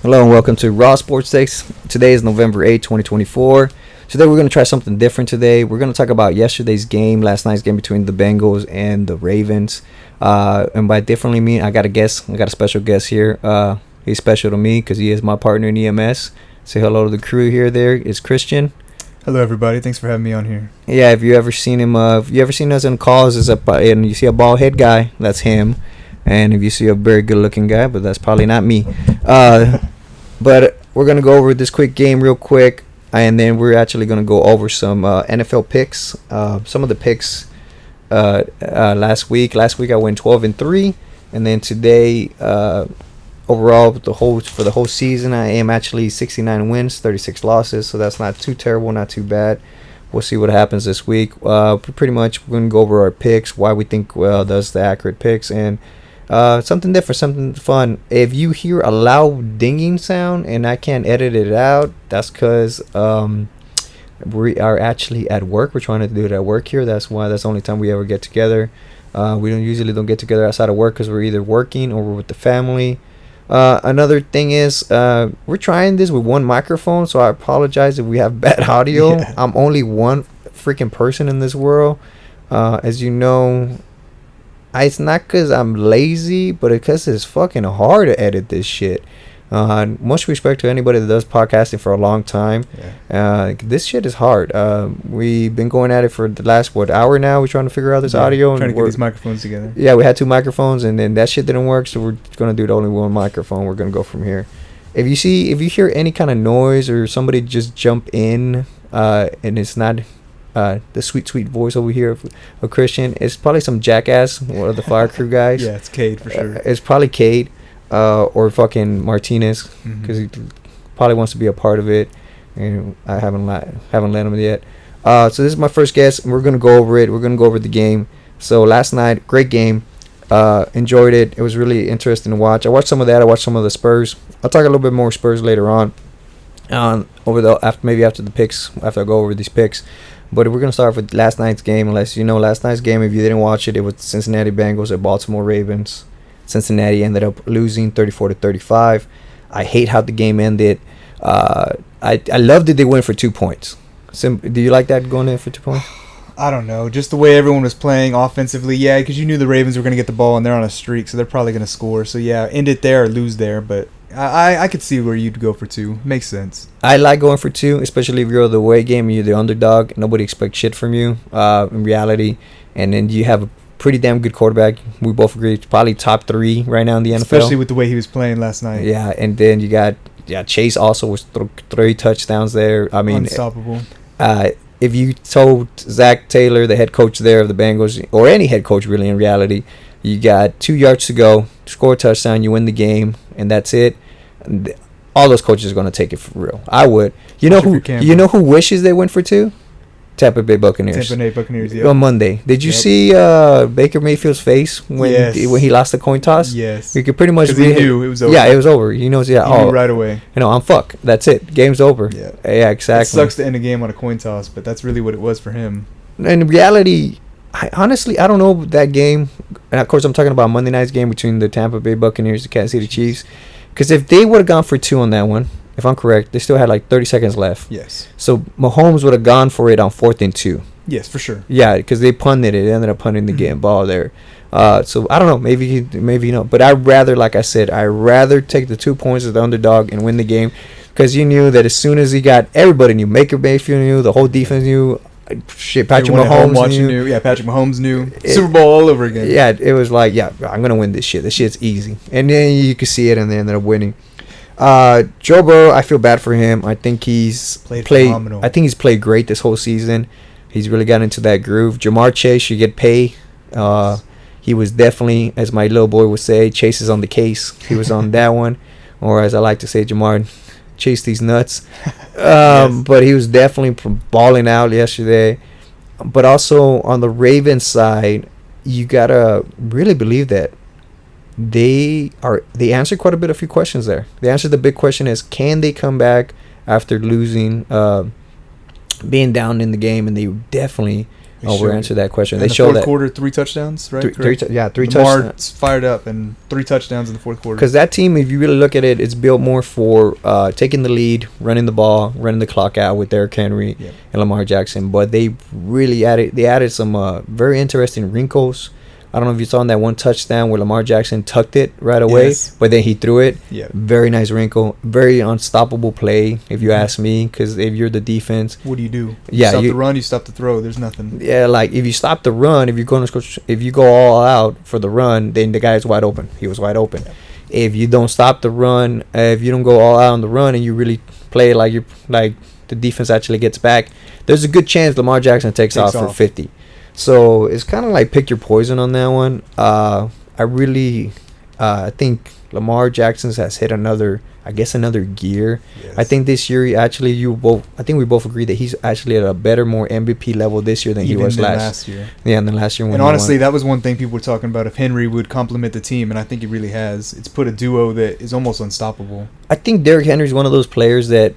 Hello and welcome to Raw Sports Takes. Today is November 8, 2024. Today we're going to try something different today. We're going to talk about yesterday's game, last night's game between the Bengals and the Ravens. And by differently mean, I got a special guest here. He's special to me because he is my partner in EMS. Say hello to the crew here. There is Christian. Hello, everybody. Thanks for having me on here. Yeah, if you ever seen him, if you ever seen us in calls, and you see a bald head guy, that's him. And if you see a very good looking guy, but that's probably not me. But we're going to go over this quick game real quick, and then we're actually going to go over some NFL picks. Some of the picks last week. Last week I went 12-3, and then today, overall, for the whole season, I am actually 69 wins, 36 losses, so that's not too terrible, not too bad. We'll see what happens this week. Pretty much, we're going to go over our picks, why we think does the accurate picks, and something different, something fun. If you hear a loud dinging sound and I can't edit it out, that's because we are actually at work. We're trying to do it at work here. That's why that's the only time we ever get together. We don't get together outside of work because we're either working or we're with the family. Another thing is we're trying this with one microphone, so I apologize if we have bad audio. Yeah. I'm only one freaking person in this world. As you know, it's not because I'm lazy, but because it's fucking hard to edit this shit. Much respect to anybody that does podcasting for a long time. Yeah. This shit is hard. We've been going at it for the last, hour now? We're trying to figure out this audio. Trying to get these microphones together. Yeah, we had 2 microphones, and then that shit didn't work, so we're going to do it only with one microphone. We're going to go from here. If you hear any kind of noise or somebody just jump in, and it's not... the sweet voice over here of Christian, it's probably some jackass, one of the fire crew guys. Yeah, it's Cade for sure. It's probably Cade or fucking Martinez, because he probably wants to be a part of it, and I haven't let him yet. So this is my first guess, and we're gonna go over it. We're gonna go over the game. So last night, great game. Enjoyed it. It was really interesting to watch. I watched some of that. I watched some of the Spurs. I'll talk a little bit more Spurs later on. After the picks, after I go over these picks. But we're going to start with last night's game. Unless you know last night's game, if you didn't watch it, it was Cincinnati Bengals at Baltimore Ravens. Cincinnati ended up losing 34-35. I hate how the game ended. I loved it. They went for 2 points. Do you like that, going in for 2 points? I don't know. Just the way everyone was playing offensively, yeah, because you knew the Ravens were going to get the ball and they're on a streak, so they're probably going to score. So, yeah, end it there or lose there. But I could see where you'd go for 2. Makes sense. I like going for 2, especially if you're the away game and you're the underdog. Nobody expects shit from you in reality. And then you have a pretty damn good quarterback. We both agree it's probably top 3 right now in the NFL. Especially with the way he was playing last night. Yeah, and then you got Chase also was 3 touchdowns there. I mean, unstoppable. If you told Zach Taylor, the head coach there of the Bengals, or any head coach really in reality, you got 2 yards to go, score a touchdown, you win the game, and that's it. All those coaches are going to take it for real. I would. You know who wishes they went for 2? Tampa Bay Buccaneers. Yep. On Monday. Did you see Baker Mayfield's face when he lost the coin toss? Yes. You could pretty much read he knew it was over. Yeah, it was over. He knows. Yeah. He knew right away. I'm fucked. That's it. Game's over. Yeah, exactly. It sucks to end a game on a coin toss, but that's really what it was for him. In reality, I don't know that game. And of course, I'm talking about Monday night's game between the Tampa Bay Buccaneers and the Kansas City Chiefs. Because if they would have gone for 2 on that one, if I'm correct, they still had like 30 seconds left. Yes. So Mahomes would have gone for it on 4th and 2. Yes, for sure. Yeah, because they punted it. They ended up punting the game ball there. So I don't know. Maybe not. But I'd rather, like I said, take the 2 points as the underdog and win the game. Because you knew that as soon as he got, everybody knew. Baker Mayfield knew. The whole defense knew. Shit, Patrick Mahomes knew. Yeah, Patrick Mahomes knew. Super Bowl all over again. Yeah, it was like, I'm going to win this shit. This shit's easy. And then you could see it, and they ended up winning. Joe Burrow, I feel bad for him. I think he's played phenomenal. I think he's played great this whole season. He's really got into that groove. Jamar Chase should get pay. He was definitely, as my little boy would say, Chase is on the case. He was on that one. Or as I like to say, Jamar, chase these nuts. Yes. But he was definitely balling out yesterday. But also on the Ravens side, you got to really believe that they answered quite a few questions there. They answered the big question is, can they come back after losing, being down in the game? And they definitely we'll answer that question. In They the show fourth that quarter, 3 touchdowns, right? three Lamar touchdowns. fired up and 3 touchdowns in the fourth quarter. Because that team, if you really look at it, it's built more for taking the lead, running the ball, running the clock out with Derrick Henry and Lamar Jackson. But they really added some very interesting wrinkles. I don't know if you saw in that one touchdown where Lamar Jackson tucked it right away, but then he threw it. Yeah. Very nice wrinkle. Very unstoppable play, if you ask me, because if you're the defense. What do? You Yeah, stop the run, you stop the throw. There's nothing. Yeah, like if you stop the run, if you go all out for the run, then the guy's wide open. He was wide open. Yeah. If you don't stop the run, if you don't go all out on the run, and you really play like the defense actually gets back, there's a good chance Lamar Jackson takes off for 50. So it's kind of like pick your poison on that one. I think Lamar Jackson has hit another gear. Yes. I think this year I think we both agree that he's actually at a better, more MVP level this year than he was last year. Yeah, than last year. And honestly, that was one thing people were talking about, if Henry would complement the team, and I think he really has. It's put a duo that is almost unstoppable. I think Derrick Henry's one of those players that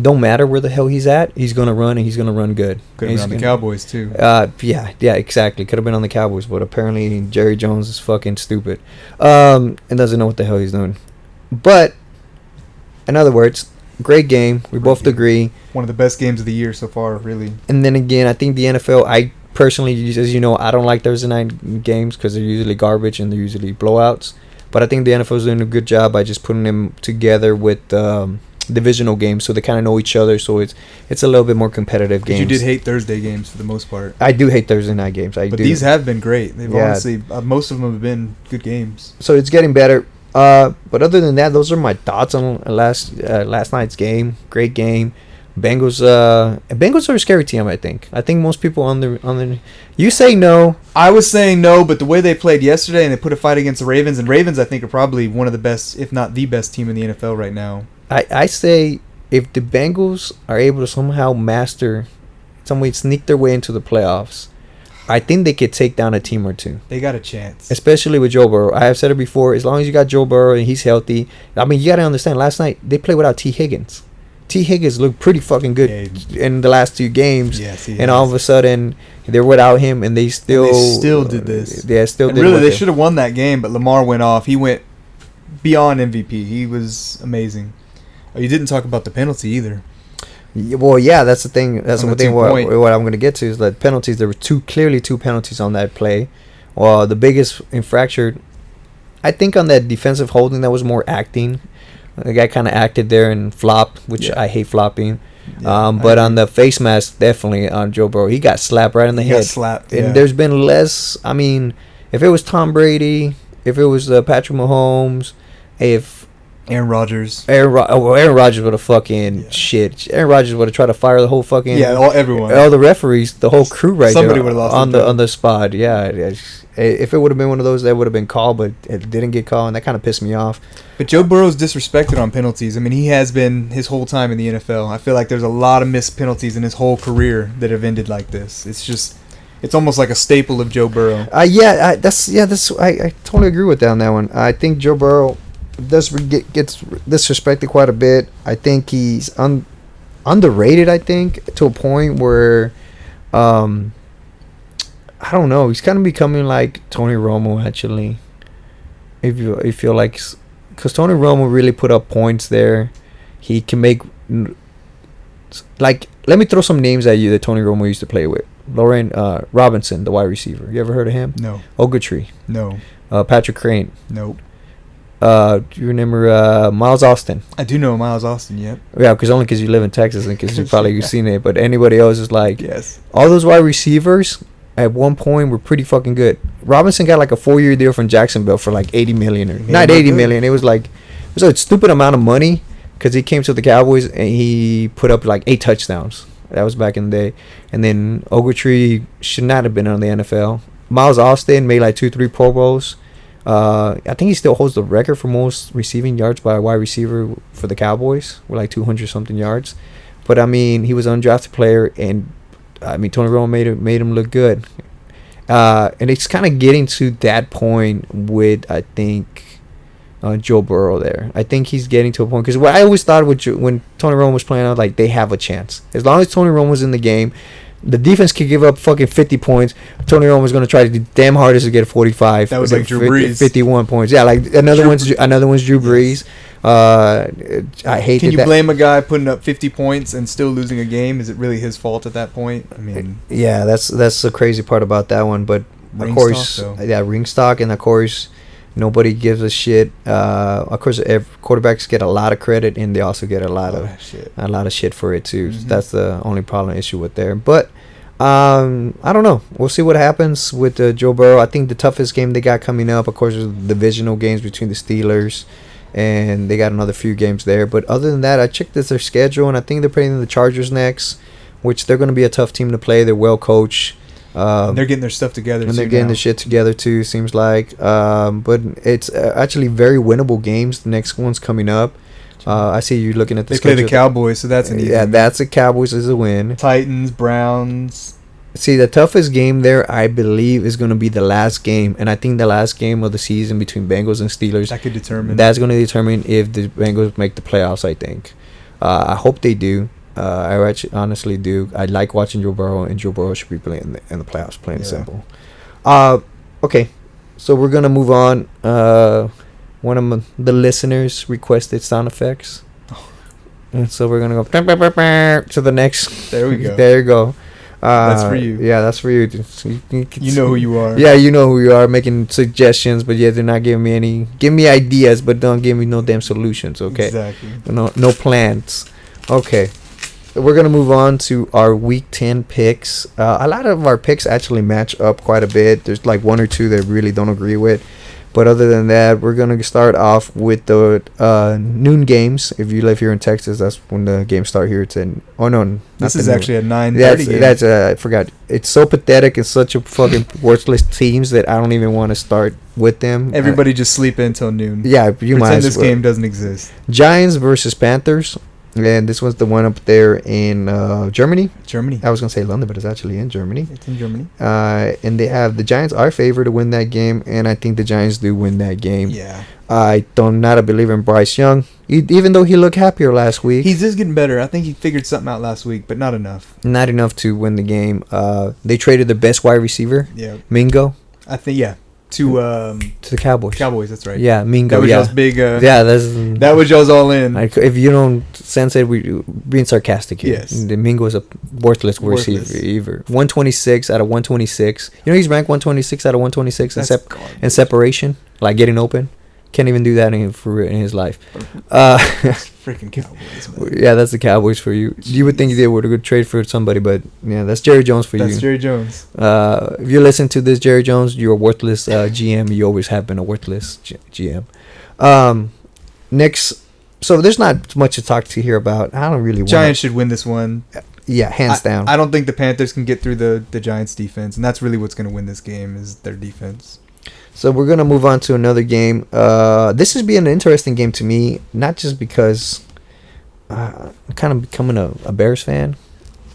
don't matter where the hell he's at, he's gonna run, and he's gonna run good. Could have been on the Cowboys too. Yeah, exactly. Could have been on the Cowboys, but apparently Jerry Jones is fucking stupid, and doesn't know what the hell he's doing. But in other words, great game. We both agree. One of the best games of the year so far, really. And then again, I think the NFL. I personally, as you know, I don't like Thursday night games because they're usually garbage and they're usually blowouts. But I think the NFL is doing a good job by just putting them together with divisional games, so they kind of know each other. So it's a little bit more competitive games. You did hate Thursday games for the most part. I do hate Thursday night games. But these have been great. They've honestly, most of them have been good games. So it's getting better. But other than that, those are my thoughts on last night's game. Great game. Bengals are a scary team. I think most people on the you say no. I was saying no, but the way they played yesterday and they put a fight against the Ravens, and Ravens I think are probably one of the best, if not the best team in the NFL right now. I say if the Bengals are able to somehow sneak their way into the playoffs, I think they could take down a team or two. They got a chance. Especially with Joe Burrow. I have said it before, as long as you got Joe Burrow and he's healthy. I mean, you got to understand, last night they played without T. Higgins. T. Higgins looked pretty fucking good in the last 2 games. Yes, and all of a sudden, they're without him, and they still did this. Yeah, still and did. Really, they should have won that game, but Lamar went off. He went beyond MVP. He was amazing. Oh, you didn't talk about the penalty either. Well, yeah, that's the thing. That's the thing. What I'm going to get to is that penalties. There were clearly two penalties on that play. Well, the biggest infraction, I think, on that defensive holding, that was more acting. The guy kind of acted there and flopped, which I hate flopping. Yeah, but on the face mask, definitely on Joe Burrow, he got slapped right in the head. Got slapped. And there's been less. I mean, if it was Tom Brady, if it was Patrick Mahomes, if Aaron Rodgers. Aaron Rodgers would have fucking shit. Aaron Rodgers would have tried to fire the whole fucking everyone, all the referees, the whole crew right Somebody there would have lost on the spot. Yeah, if it would have been one of those, that would have been called, but it didn't get called, and that kind of pissed me off. But Joe Burrow's disrespected on penalties. I mean, he has been his whole time in the NFL. I feel like there's a lot of missed penalties in his whole career that have ended like this. It's almost like a staple of Joe Burrow. I totally agree with that on that one. I think Joe Burrow gets disrespected quite a bit. I think he's underrated. I think to a point where, I don't know. He's kind of becoming like Tony Romo actually. If you feel like, because Tony Romo really put up points there, he can make. Like, let me throw some names at you that Tony Romo used to play with. Lauren Robinson, the wide receiver. You ever heard of him? No. Ogletree. No. Patrick Crane. Nope. Do you remember Miles Austin? I do know Miles Austin, yep. Yeah, because you live in Texas and because you've seen it. But anybody else is like, yes. All those wide receivers at one point were pretty fucking good. Robinson got like a 4-year deal from Jacksonville for like $80 million, or not $80 million. It was a stupid amount of money because he came to the Cowboys and he put up like 8 touchdowns. That was back in the day. And then Ogletree should not have been on the NFL. Miles Austin made like 2-3 Pro Bowls. I think he still holds the record for most receiving yards by a wide receiver for the Cowboys, with like 200 something yards. But I mean, he was an undrafted player, and I mean, Tony Romo made him look good. And it's kind of getting to that point with, I think, Joe Burrow there. I think he's getting to a point, because what I always thought when Tony Romo was playing, I was like, they have a chance. As long as Tony Romo was in the game, The defense could give up fucking 50 points. Tony Romo's going to try to do damn hardest to get 45. That was like Drew Brees. 51 points. Yeah, like another one's Drew Brees. I hate. Can you blame a guy putting up 50 points and still losing a game? Is it really his fault at that point? I mean, yeah, that's the crazy part about that one. But of course, ring stock, and of course, nobody gives a shit. Of course, quarterbacks get a lot of credit, and they also get a lot of shit for it too. Mm-hmm. That's the only issue with there. But I don't know. We'll see what happens with Joe Burrow. I think the toughest game they got coming up, of course, is the divisional games between the Steelers, and they got another few games there. But other than that, I checked their schedule, and I think they're playing the Chargers next, which they're going to be a tough team to play. They're well coached. They're getting their stuff together. And they're getting their shit together too, seems like. But it's actually very winnable games. The next one's coming up. I see you looking at the schedule. They play the Cowboys, so that's an easy win. That's the Cowboys is a win. Titans, Browns. See, the toughest game there, I believe, is going to be the last game. And I think the last game of the season between Bengals and Steelers. That could determine. That's going to determine if the Bengals make the playoffs, I think. I hope they do. I actually honestly do. I like watching Joe Burrow, and Joe Burrow should be playing in the playoffs, plain and simple. Okay, so we're going to move on. One of the listeners requested sound effects. And so we're going to go to the next. There we go. There you go. That's for you. Yeah, that's for you. You know who you are. Yeah, you know who you are, making suggestions, but yeah, they're not giving me any. Give me ideas, but don't give me no damn solutions, okay? Exactly. No plans. Okay. We're going to move on to our Week 10 picks. A lot of our picks actually match up quite a bit. There's like one or two that really don't agree with. But other than that, we're going to start off with the noon games. If you live here in Texas, that's when the games start here. This is actually a 9:30 game. I forgot. It's so pathetic and such a fucking worthless teams that I don't even want to start with them. Everybody just sleep until noon. Yeah, you might pretend this game doesn't exist. Giants versus Panthers. And this was the one up there in Germany. I was going to say London, but it's actually in Germany. It's in Germany. And they have the Giants are favored to win that game, and I think the Giants do win that game. Yeah. I'm not a believer in Bryce Young, even though he looked happier last week. He's just getting better. I think he figured something out last week, but not enough. Not enough to win the game. They traded the best wide receiver, Mingo. I think, yeah. To the Cowboys. That's right. Yeah, Mingo. That was y'all's big. That was y'all's all in. Like, if you don't sense it, we being sarcastic here. Yes. The Mingo is a worthless receiver. 126 out of 126. You know he's ranked 126 out of 126 in separation, like getting open. Can't even do that in his life. Freaking Cowboys, man. Yeah, that's the Cowboys for you. You would think they would a good trade for somebody, but yeah, that's Jerry Jones for you. That's Jerry Jones. If you listen to this, Jerry Jones, you're a worthless GM. You always have been a worthless GM. Next, so there's not much to talk to here about. I don't really want. Giants should win this one. Yeah, hands down. I don't think the Panthers can get through the Giants' defense, and that's really what's going to win this game is their defense. So we're going to move on to another game. This has been an interesting game to me, not just because I'm kind of becoming a Bears fan.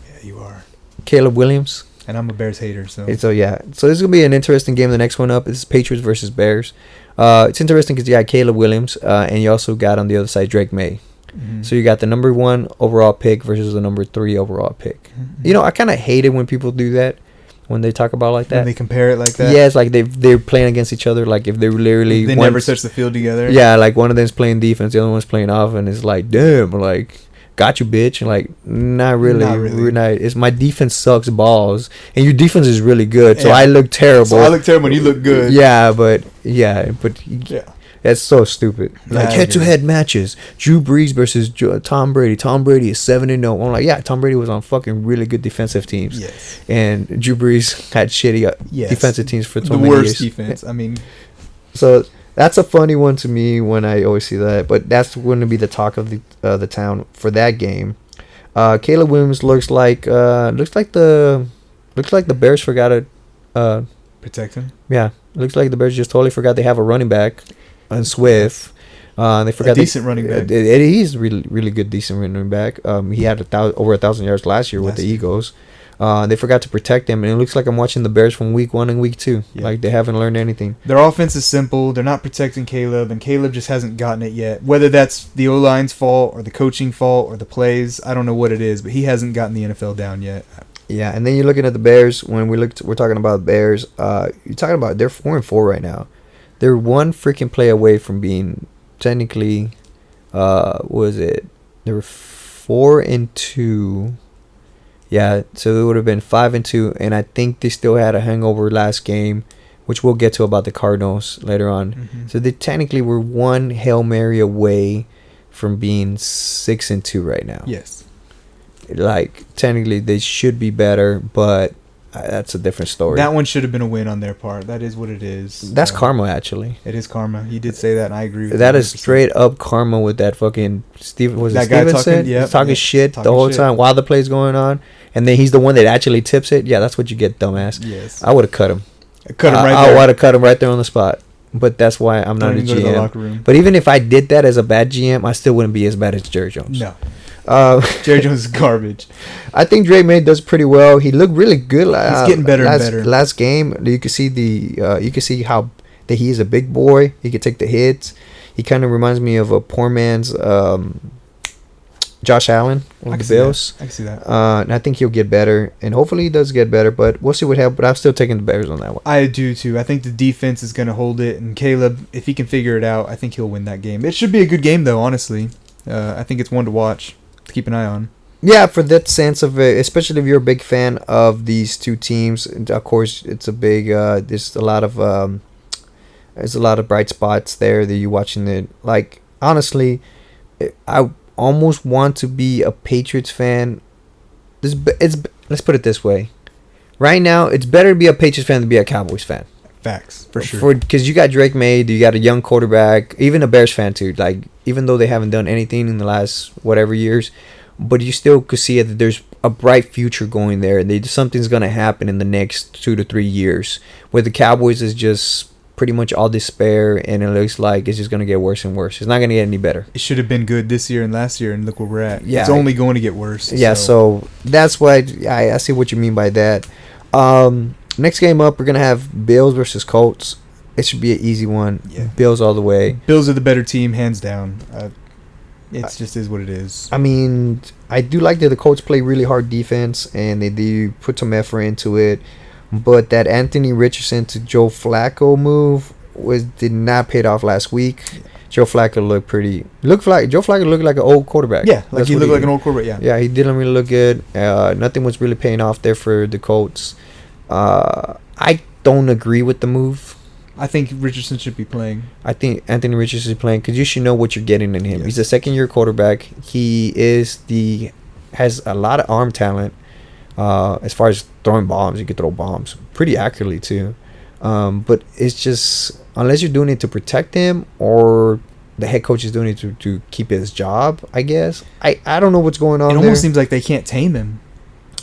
Yeah, you are. Caleb Williams. And I'm a Bears hater, so. So this is going to be an interesting game. The next one up is Patriots versus Bears. It's interesting because you got Caleb Williams, and you also got on the other side Drake May. Mm-hmm. So you got the number 1 overall pick versus the number 3 overall pick. Mm-hmm. You know, I kind of hate it when people do that. When they talk about like that, when they compare it like that, yeah, it's like they're playing against each other. Like if they literally never touch the field together. Yeah, like one of them's playing defense, the other one's playing offense. It's like, damn, like got you, bitch. And like, not really. We're not. It's my defense sucks balls, and your defense is really good. So I look terrible. So I look terrible when you look good. Yeah, but. That's so stupid. Like head-to-head matches. Drew Brees versus Tom Brady. Tom Brady is 7-0. I'm like, yeah, Tom Brady was on fucking really good defensive teams. Yes. And Drew Brees had shitty defensive teams for so many years. The worst defense. I mean. So that's a funny one to me when I always see that. But that's going to be the talk of the town for that game. Caleb Williams looks like the Bears forgot to protect him. Yeah, looks like the Bears just totally forgot they have a running back. And Swift, they forgot a decent running back. He's really, really good, decent running back. He had over 1,000 yards last year with the Eagles. They forgot to protect him, and it looks like I'm watching the Bears from week 1 and week 2. Yeah. Like they haven't learned anything. Their offense is simple. They're not protecting Caleb, and Caleb just hasn't gotten it yet. Whether that's the O-line's fault or the coaching fault or the plays, I don't know what it is, but he hasn't gotten the NFL down yet. Yeah, and then you're looking at the Bears. When we're talking about Bears. You're talking about they're 4-4 right now. They're one freaking play away from being technically. What was it? They were 4-2. Yeah, so it would have been 5-2, and I think they still had a hangover last game, which we'll get to about the Cardinals later on. Mm-hmm. So they technically were one Hail Mary away from being 6-2 right now. Yes. Like technically they should be better, but that's a different story. That one should have been a win on their part. That is what it is. That's karma, actually. It is karma. He did say that, and I agree with That you is 100%. straight up karma with that fucking Steven. Was That it guy Stevenson? talking- yep, He's talking yep, shit talking the whole shit. time while the play's going on, and then he's the one that actually tips it. Yeah, that's what you get, dumbass. Yes. I would have cut him. Cut him right I there. would have cut him right there on the spot. But that's why I'm not Don't a even go to the GM. locker room. But even if I did that as a bad GM, I still wouldn't be as bad as Jerry Jones. No. Uh, Jerry Jones is garbage. I think Drake May does pretty well. He looked really good. He's getting better and better. Last game, you can see how that he is a big boy. He can take the hits. He kind of reminds me of a poor man's Josh Allen I with can the see that. Bills. I can see that. And I think he'll get better, and hopefully he does get better. But we'll see what happens. But I'm still taking the Bears on that one. I do too. I think the defense is going to hold it, and Caleb, if he can figure it out, I think he'll win that game. It should be a good game, though. Honestly, I think it's one to watch, to keep an eye on. Yeah, for that sense of it, especially if you're a big fan of these two teams. And of course, it's a big. There's a lot of bright spots there that you're watching it. Like honestly, I almost want to be a Patriots fan. Let's put it this way. Right now, it's better to be a Patriots fan than be a Cowboys fan. Facts, for sure. Because you got Drake May, you got a young quarterback, even a Bears fan too. Like even though they haven't done anything in the last whatever years, but you still could see that there's a bright future going there. Something's gonna happen in the next 2 to 3 years. Where the Cowboys is just pretty much all despair, and it looks like it's just gonna get worse and worse. It's not gonna get any better. It should have been good this year and last year, and look where we're at. Yeah. It's only going to get worse. Yeah, so that's why I see what you mean by that. Next game up, we're gonna have Bills versus Colts. It should be an easy one. Yeah. Bills all the way. Bills are the better team, hands down. It just is what it is. I mean, I do like that the Colts play really hard defense, and they do put some effort into it. But that Anthony Richardson to Joe Flacco move did not pay it off last week. Joe Flacco Joe Flacco looked like an old quarterback. Yeah, like That's he what looked like an old quarterback. Yeah. Yeah, he didn't really look good. Nothing was really paying off there for the Colts. I don't agree with the move. I think Richardson should be playing. I think Anthony Richardson is playing because you should know what you're getting in him. Yes. He's a second-year quarterback. He has a lot of arm talent. As far as throwing bombs, he could throw bombs pretty accurately too. But it's just unless you're doing it to protect him or the head coach is doing it to keep his job, I guess. I don't know what's going on. It there. almost seems like they can't tame him.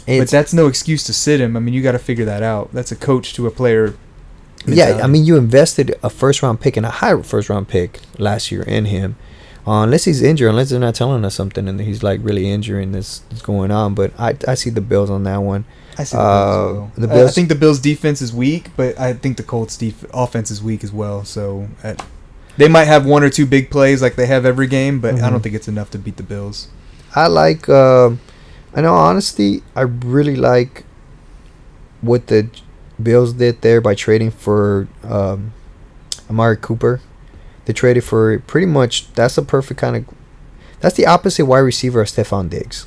But It's- that's no excuse to sit him. I mean, you got to figure that out. That's a coach to a player. Yeah, mentality. I mean, you invested a first-round pick and a high first-round pick last year in him. Unless he's injured, unless they're not telling us something and he's like really injured and this is going on. But I see the Bills on that one. I see the Bills as well. the I Bills- think the Bills' defense is weak, but I think the Colts' offense is weak as well. So they might have one or two big plays like they have every game, but I Mhm. don't think it's enough to beat the Bills. I like. I know, honestly, I really like what the Bills did there by trading for Amari Cooper. They traded for pretty much. That's the perfect kind of. That's the opposite wide receiver of Stephon Diggs.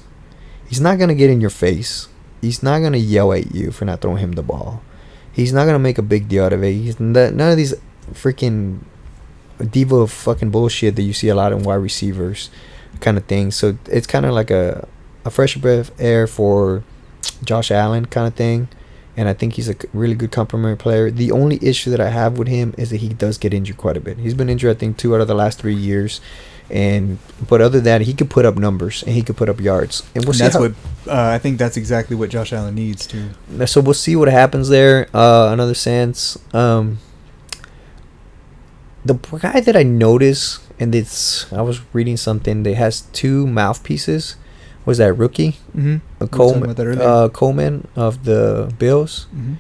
He's not gonna get in your face. He's not gonna yell at you for not throwing him the ball. He's not gonna make a big deal out of it. None of these freaking diva fucking bullshit that you see a lot in wide receivers, kind of thing. So it's kind of like a fresh breath of air for Josh Allen kind of thing. And I think he's a really good complementary player. The only issue that I have with him is that he does get injured quite a bit. He's been injured, I think, 2 out of the last 3 years. But other than that, he could put up numbers and he could put up yards. And we'll see. That's what I think. That's exactly what Josh Allen needs too. So we'll see what happens there. Another sense. The guy that I noticed, and I was reading something that has 2 mouthpieces. Was that rookie? Mm-hmm. Coleman of the Bills. Mm-hmm.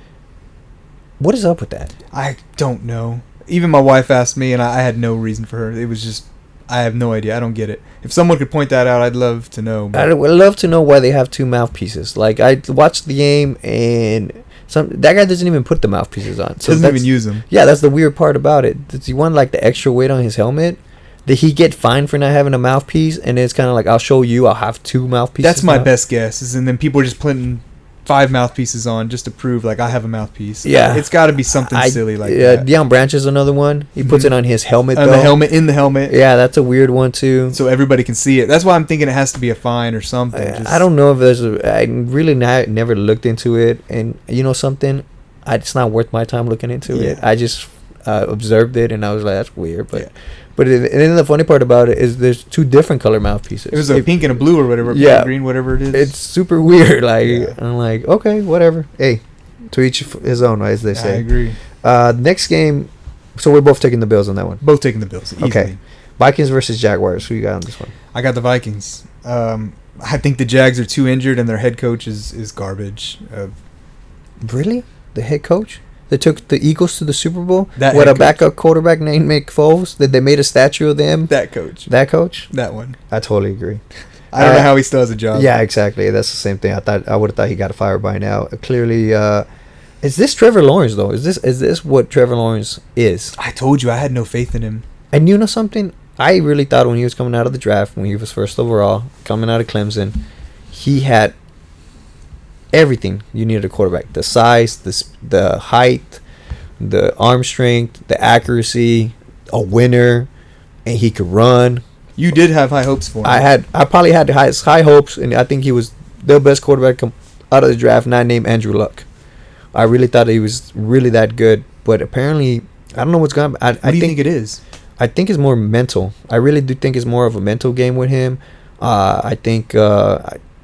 What is up with that? I don't know. Even my wife asked me, and I had no reason for her. It was just I have no idea. I don't get it. If someone could point that out, I'd love to know. I would love to know why they have two mouthpieces. Like, I watched the game and that guy doesn't even put the mouthpieces on. So doesn't even use them. Yeah, that's the weird part about it. Does he want like the extra weight on his helmet? Did he get fined for not having a mouthpiece? And it's kind of like, I'll show you, I'll have two mouthpieces. That's my now. best guess. And then people are just putting 5 mouthpieces on just to prove like I have a mouthpiece. Yeah, it's got to be something silly like that. Deion Branch is another one. He puts it on his helmet. On the helmet, in the helmet. Yeah, that's a weird one too. So everybody can see it. That's why I'm thinking it has to be a fine or something. I don't know if there's I really never looked into it, and you know something, it's not worth my time looking into it. I just observed it and I was like, that's weird, but. Yeah. But and then the funny part about it is there's 2 different color mouthpieces. It was a pink and a blue or whatever. Yeah, green, whatever it is. It's super weird. Like I'm like, okay, whatever. Hey, to each his own, as they say. I agree. Next game, so we're both taking the Bills on that one. Both taking the Bills. Easily. Okay. Vikings versus Jaguars. Who you got on this one? I got the Vikings. I think the Jags are too injured and their head coach is garbage. Really? The head coach? They took the Eagles to the Super Bowl with a backup quarterback named Nick Foles. That they made a statue of them. That coach. That coach. That one. I totally agree. I don't know how he still has a job. Yeah, exactly. That's the same thing. I would have thought he got fired by now. Clearly, is this Trevor Lawrence though? Is this what Trevor Lawrence is? I told you I had no faith in him. And you know something? I really thought when he was coming out of the draft, when he was first overall, coming out of Clemson, he had everything you needed a quarterback: the size, the height, the arm strength, the accuracy, a winner, and he could run. You did have high hopes for him. I probably had high hopes, and I think he was the best quarterback out of the draft, not named Andrew Luck. I really thought he was really that good, but apparently I don't know what's going on. What do you think it is? I think it's more mental. I really do think it's more of a mental game with him. I think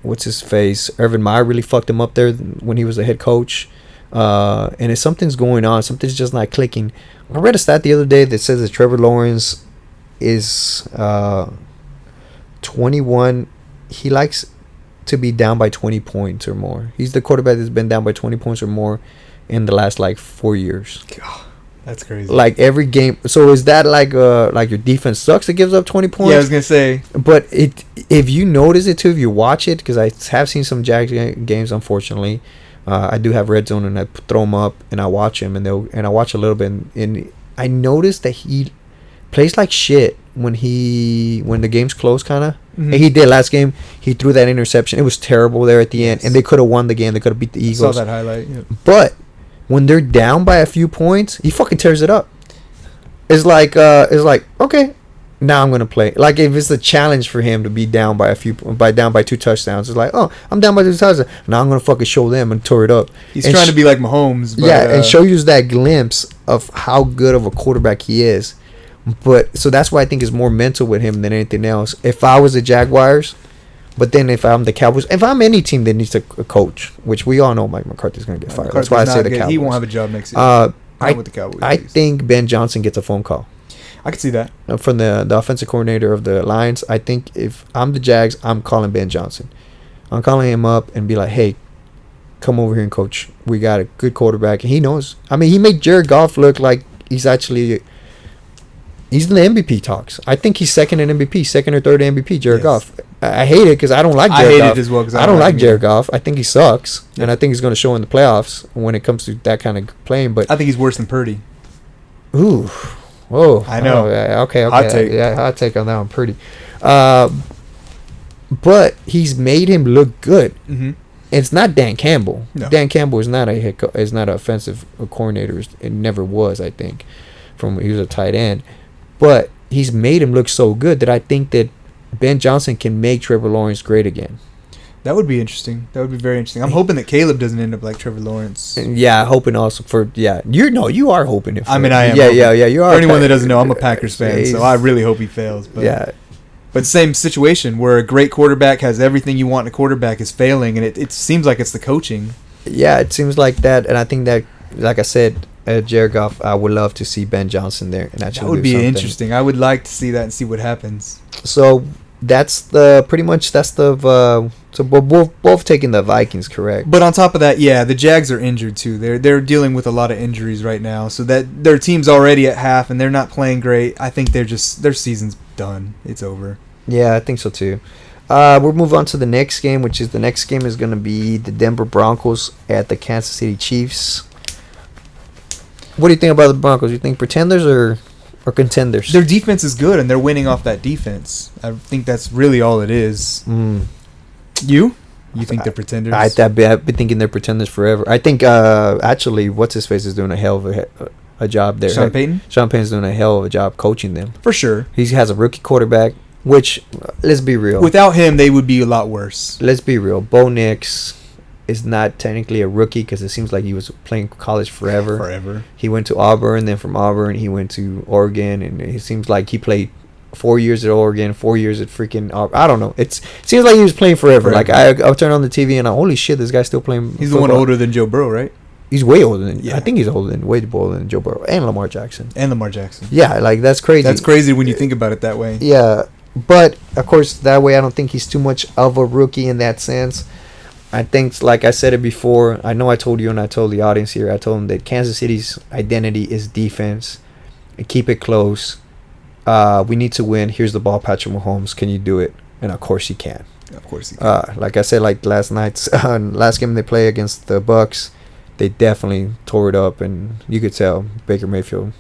what's his face? Urban Meyer really fucked him up there when he was a head coach. And if something's going on, something's just not clicking. I read a stat the other day that says that Trevor Lawrence is 21. He likes to be down by 20 points or more. He's the quarterback that's been down by 20 points or more in the last 4 years. God, that's crazy. Every game. So is that like your defense sucks that gives up 20 points? Yeah, I was gonna say. But if you notice it too, if you watch it, because I have seen some Jags games, unfortunately. I do have Red Zone, and I throw him up, and I watch him, and I watch a little bit, and I noticed that he plays like shit when the game's close, kind of. Mm-hmm. And he did last game. He threw that interception. It was terrible there at the end, and they could have won the game. They could have beat the Eagles. I saw that highlight. Yeah. But when they're down by a few points, he fucking tears it up. It's like okay. Now I'm gonna play. Like if it's a challenge for him to be down by 2 touchdowns, it's like, oh, I'm down by 2 touchdowns. Now I'm gonna fucking show them and tore it up. He's trying to be like Mahomes. But, and show you that glimpse of how good of a quarterback he is. But so that's why I think it's more mental with him than anything else. If I was the Jaguars, but then if I'm the Cowboys, if I'm any team that needs a coach, which we all know Mike McCarthy's gonna get fired. That's why I say the Cowboys. He won't have a job next year. With the Cowboys. I think Ben Johnson gets a phone call. I could see that. From the offensive coordinator of the Lions. I think if I'm the Jags, I'm calling Ben Johnson. I'm calling him up and be like, hey, come over here and coach. We got a good quarterback. And he knows. I mean, he made Jared Goff look like he's in the MVP talks. I think he's second in MVP, second or third in MVP, Jared Goff. I hate it because I don't like Jared Goff. I hate it as well because I don't like Jared Goff. I think he sucks. Yeah. And I think he's going to show in the playoffs when it comes to that kind of playing. But I think he's worse than Purdy. Ooh. Whoa. I know. Okay. Hot take. Yeah, hot take on that one. Pretty. But he's made him look good. Mm-hmm. It's not Dan Campbell. No. Dan Campbell is not is not an offensive coordinator. It never was, I think. He was a tight end. But he's made him look so good that I think that Ben Johnson can make Trevor Lawrence great again. That would be interesting. That would be very interesting. I'm hoping that Caleb doesn't end up like Trevor Lawrence. Yeah, hoping also for you are hoping it. I mean, I am. Yeah, you are. For anyone that doesn't know, I'm a Packers fan, so I really hope he fails. But yeah. But same situation where a great quarterback has everything you want in a quarterback is failing, and it seems like it's the coaching. Yeah, it seems like that, and I think that, like I said, Jared Goff, I would love to see Ben Johnson there and actually. That would be interesting. I would like to see that and see what happens. So that's so we're both taking the Vikings, correct? But on top of that, yeah, the Jags are injured too. They're dealing with a lot of injuries right now, so that their team's already at half and they're not playing great. I think their season's done. It's over. Yeah, I think so too. We'll move on to the next game, which is the next game is going to be the Denver Broncos at the Kansas City Chiefs. What do you think about the Broncos? You think pretenders or contenders? Their defense is good, and they're winning off that defense. I think that's really all it is. You think they're pretenders? I've been thinking they're pretenders forever. I think actually, what's his face is doing a hell of a job there. Sean Payton? Sean Payton's doing a hell of a job coaching them. For sure. He has a rookie quarterback, which, let's be real. Without him, they would be a lot worse. Let's be real. Bo Nix is not technically a rookie because it seems like he was playing college forever. He went to Auburn, then from Auburn he went to Oregon, and it seems like he played 4 years at Oregon, 4 years at freaking Auburn. I don't know. It seems like he was playing forever. Like I'll turn on the TV and holy shit, this guy's still playing. He's football. the one older than Joe Burrow, right? He's way older than. Yeah. I think he's way older than Joe Burrow and Lamar Jackson. Yeah, like that's crazy. That's crazy when you think about it that way. Yeah, but of course that way I don't think he's too much of a rookie in that sense. I think, like I said it before, I know I told you and I told the audience here, I told them that Kansas City's identity is defense and keep it close. We need to win. Here's the ball, Patrick Mahomes. Can you do it? And of course he can. Of course he can. Like I said, like last game they played against the Bucks, they definitely tore it up, and you could tell Baker Mayfield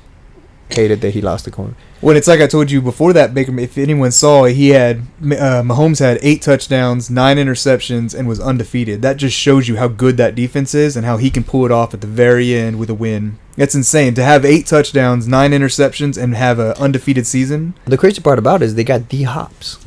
hated that he lost the coin. When it's like I told you before that, Baker, if anyone saw, Mahomes had 8 touchdowns, 9 interceptions, and was undefeated. That just shows you how good that defense is and how he can pull it off at the very end with a win. That's insane. To have 8 touchdowns, 9 interceptions, and have an undefeated season. The crazy part about it is they got D Hops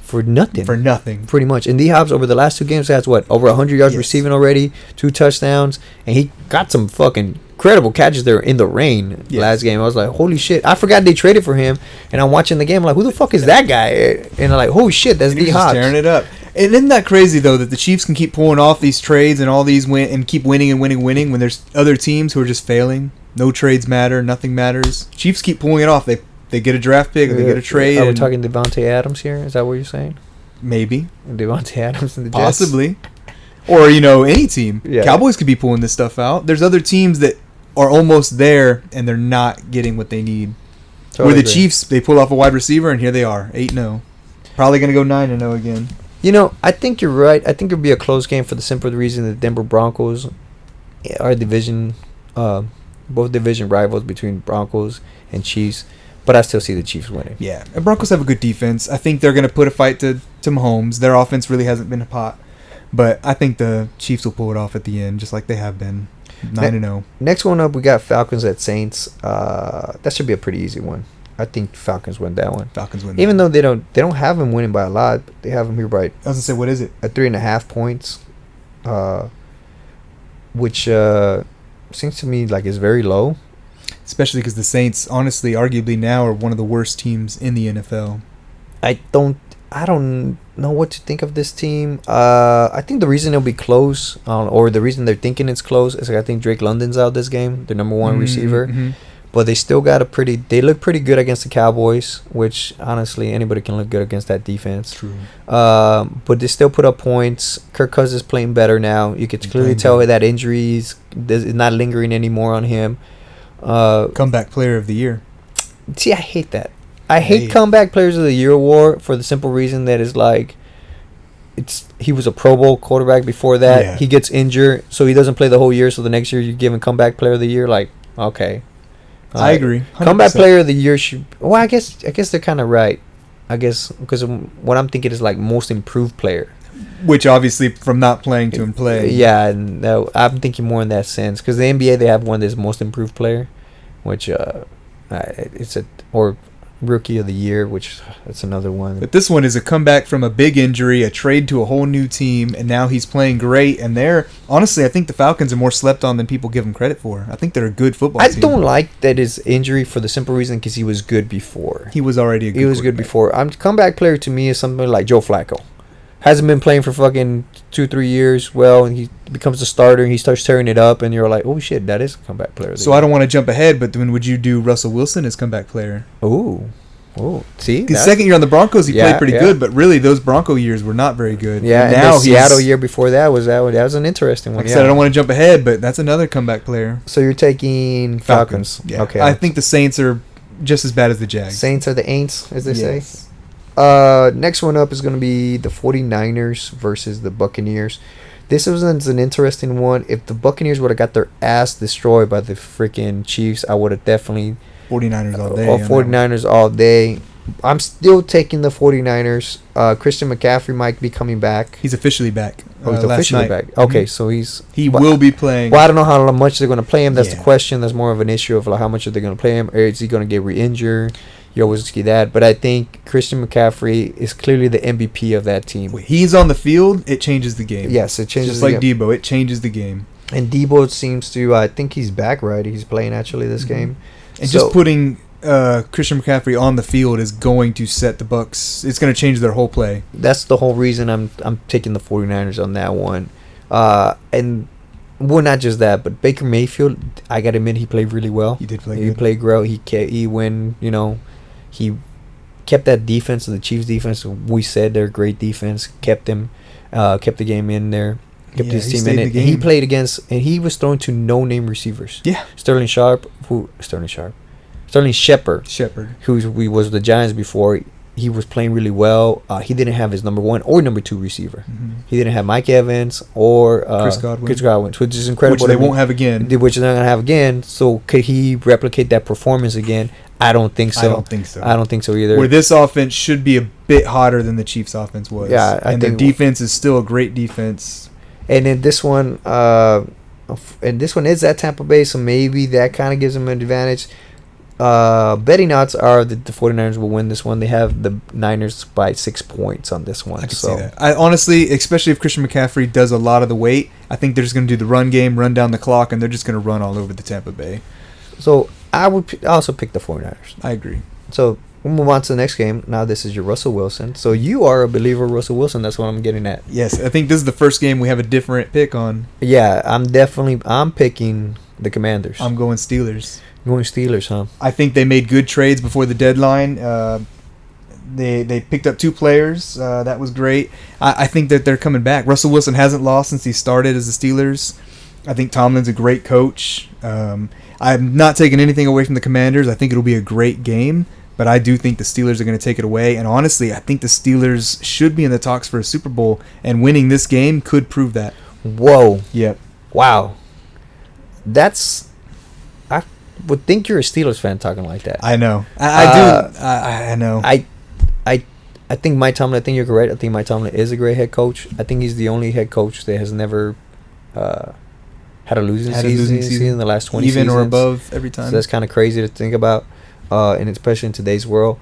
for nothing. Pretty much. And D Hops over the last 2 games has over 100 yards receiving already, 2 touchdowns, and he got some fucking incredible catches there in the rain last game. I was like, holy shit. I forgot they traded for him, and I'm watching the game. I'm like, who the fuck is that guy? And I'm like, holy shit, that's D Hops. Tearing it up. And isn't that crazy, though, that the Chiefs can keep pulling off these trades and all these and keep winning when there's other teams who are just failing? No trades matter. Nothing matters. Chiefs keep pulling it off. They get a draft pick or they get a trade. Are we talking Devontae Adams here? Is that what you're saying? Maybe. Devontae Adams and the Jets? Possibly. Or, any team. Yeah. Cowboys could be pulling this stuff out. There's other teams that are almost there and they're not getting what they need. Totally Where the agree. Chiefs, they pull off a wide receiver and here they are, 8-0. Probably going to go 9-0 again. I think you're right. I think it'll be a close game for the simple reason that the Denver Broncos are both division rivals between Broncos and Chiefs, but I still see the Chiefs winning. Yeah, the Broncos have a good defense. I think they're going to put a fight to Mahomes. Their offense really hasn't been hot, but I think the Chiefs will pull it off at the end, just like they have been. 9-0. Next one up, we got Falcons at Saints. That should be a pretty easy one. I think Falcons win that one. Even though they don't have them winning by a lot, they have them here by. I was gonna say, what is it? At 3.5 points, which seems to me like is very low. Especially because the Saints, honestly, arguably now are one of the worst teams in the NFL. I don't know what to think of this team. I think the reason it'll be close, or the reason they're thinking it's close, is I think Drake London's out this game, their number 1 receiver. Mm-hmm. But they still got they look pretty good against the Cowboys, which honestly anybody can look good against that defense. True. But they still put up points. Kirk Cousins is playing better now. You could clearly tell that injuries is not lingering anymore on him. Comeback player of the year. See, I hate that. I hate comeback players of the year award for the simple reason that is like, he was a Pro Bowl quarterback before that. Yeah. He gets injured, so he doesn't play the whole year. So the next year you give him comeback player of the year. Like, okay. I agree. 100%. Comeback player of the year should. Well, I guess they're kind of right. I guess because what I'm thinking is like most improved player. Which obviously from not playing to him play. Yeah, and I'm thinking more in that sense because the NBA they have one that's most improved player, which or rookie of the year, which that's another one. But this one is a comeback from a big injury, a trade to a whole new team, and now he's playing great. And honestly, I think the Falcons are more slept on than people give them credit for. I think they're a good football team. I don't like that his injury for the simple reason because he was good before. He was already a good. He was good before. Comeback player to me is something like Joe Flacco. Hasn't been playing for fucking 2-3 years. Well, and he becomes a starter and he starts tearing it up, and you're like, oh shit, that is a comeback player. So I don't want to jump ahead, but then would you do Russell Wilson as comeback player? Oh, see, his second year on the Broncos, he played pretty good, but really those Bronco years were not very good. Yeah, and now the Seattle year before that was an interesting one. Like I said, I don't want to jump ahead, but that's another comeback player. So you're taking Falcons. Yeah. Okay. I think the Saints are just as bad as the Jags. Saints are the Aints, as they say. Yes. Next one up is going to be the 49ers versus the Buccaneers. This was an interesting one. If the Buccaneers would have got their ass destroyed by the freaking Chiefs, I would have definitely 49ers all day. 49ers all day. I'm still taking the 49ers. Christian McCaffrey might be coming back. He's officially back. Oh, he's last officially night. back. Okay, Mhm. so He will be playing. Well, I don't know how much they're going to play him. That's the Yeah. question. That's more of an issue of like how much are they going to play him, or is he going to get re-injured? You always see that. But I think Christian McCaffrey is clearly the MVP of that team. When he's on the field, it changes the game. Yes, it changes Just the like game. Debo, it changes the game. And Debo seems to, I think he's back, right? He's playing actually this Mhm. game. And So- just putting Christian McCaffrey on the field is going to set the Bucs. It's going to change their whole play. That's the whole reason I'm taking the 49ers on that one. And well, not just that, but Baker Mayfield, I got to admit, he played really well. He did play He good. played well. He went, he kept that defense, the Chiefs defense. We said they're a great defense. Kept them, kept the game in there. Kept Yeah, his he team stayed in in it. the And he game. played against, and he was throwing to no-name receivers. Yeah. Sterling Shepard, who was the Giants before. He was playing really well. He didn't have his number one or number two receiver. Mhm. He didn't have Mike Evans or Chris Godwin. which is incredible. Which they won't have again. Which they're not gonna have again. So could he replicate that performance again? I don't think so. I don't think so. I don't think so either. Where this offense should be a bit hotter than the Chiefs' offense was. Yeah, I and their think- defense is still a great defense. And then this one, is at Tampa Bay, so maybe that kind of gives them an advantage. Betting odds are that the 49ers will win this one. They have the Niners by 6 points on this one. I can see that. I honestly, especially if Christian McCaffrey does a lot of the weight, I think they're just going to do the run game, run down the clock, and they're just going to run all over the Tampa Bay. So I would also pick the 49ers. I agree. So we'll move on to the next game. Now this is your Russell Wilson. So you are a believer of Russell Wilson. That's what I'm getting at. Yes, I think this is the first game we have a different pick on. Yeah, I'm picking the Commanders. I'm going Steelers. Going Steelers, huh? I think they made good trades before the deadline. They picked up 2 players. That was great. I think that they're coming back. Russell Wilson hasn't lost since he started as the Steelers. I think Tomlin's a great coach. I'm not taking anything away from the Commanders. I think it'll be a great game, but I do think the Steelers are going to take it away. And honestly, I think the Steelers should be in the talks for a Super Bowl, and winning this game could prove that. Whoa. Yep. Wow. I would think you're a Steelers fan talking like that. I know. I do. I know. I think Mike Tomlin, I think you're correct. I think Mike Tomlin is a great head coach. I think he's the only head coach that has never had a losing season in the last 20 even seasons. or above every time. So that's kind of crazy to think about, and especially in today's world.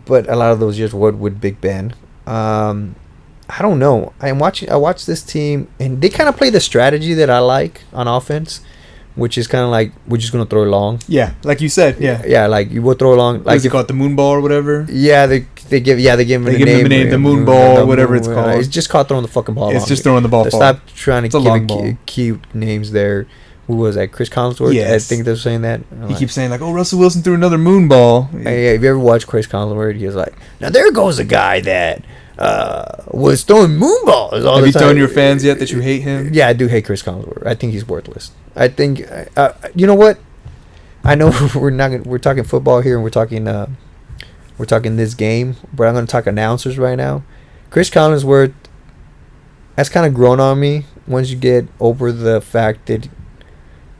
But a lot of those years were with Big Ben. I don't know. I watch this team, and they kind of play the strategy that I like on offense, which is kind of like we're just gonna throw it long. Yeah, like you said. Yeah. Yeah, like you will throw it long. Like Like is it called the moon ball or whatever? yeah, they give him They a give him name, a name, the moon ball, the whatever moon- it's called. It's just called throwing the fucking ball. It's long. just throwing the ball. Stop trying It's a to long give ball. it cute names there. Who was that? Chris Collinsworth. I Yes. think they're saying that. He keeps saying like, "Oh, Russell Wilson threw another moon ball." Hey, have you ever watched Chris Collinsworth? He was like, now there goes a guy that was throwing moonballs all Have the you time. told your fans yet that you hate him? Yeah, I do hate Chris Collinsworth. I think he's worthless. I think, you know what? I know we're talking football here, and we're talking this game, but I'm going to talk announcers right now. Chris Collinsworth, that's kind of grown on me once you get over the fact that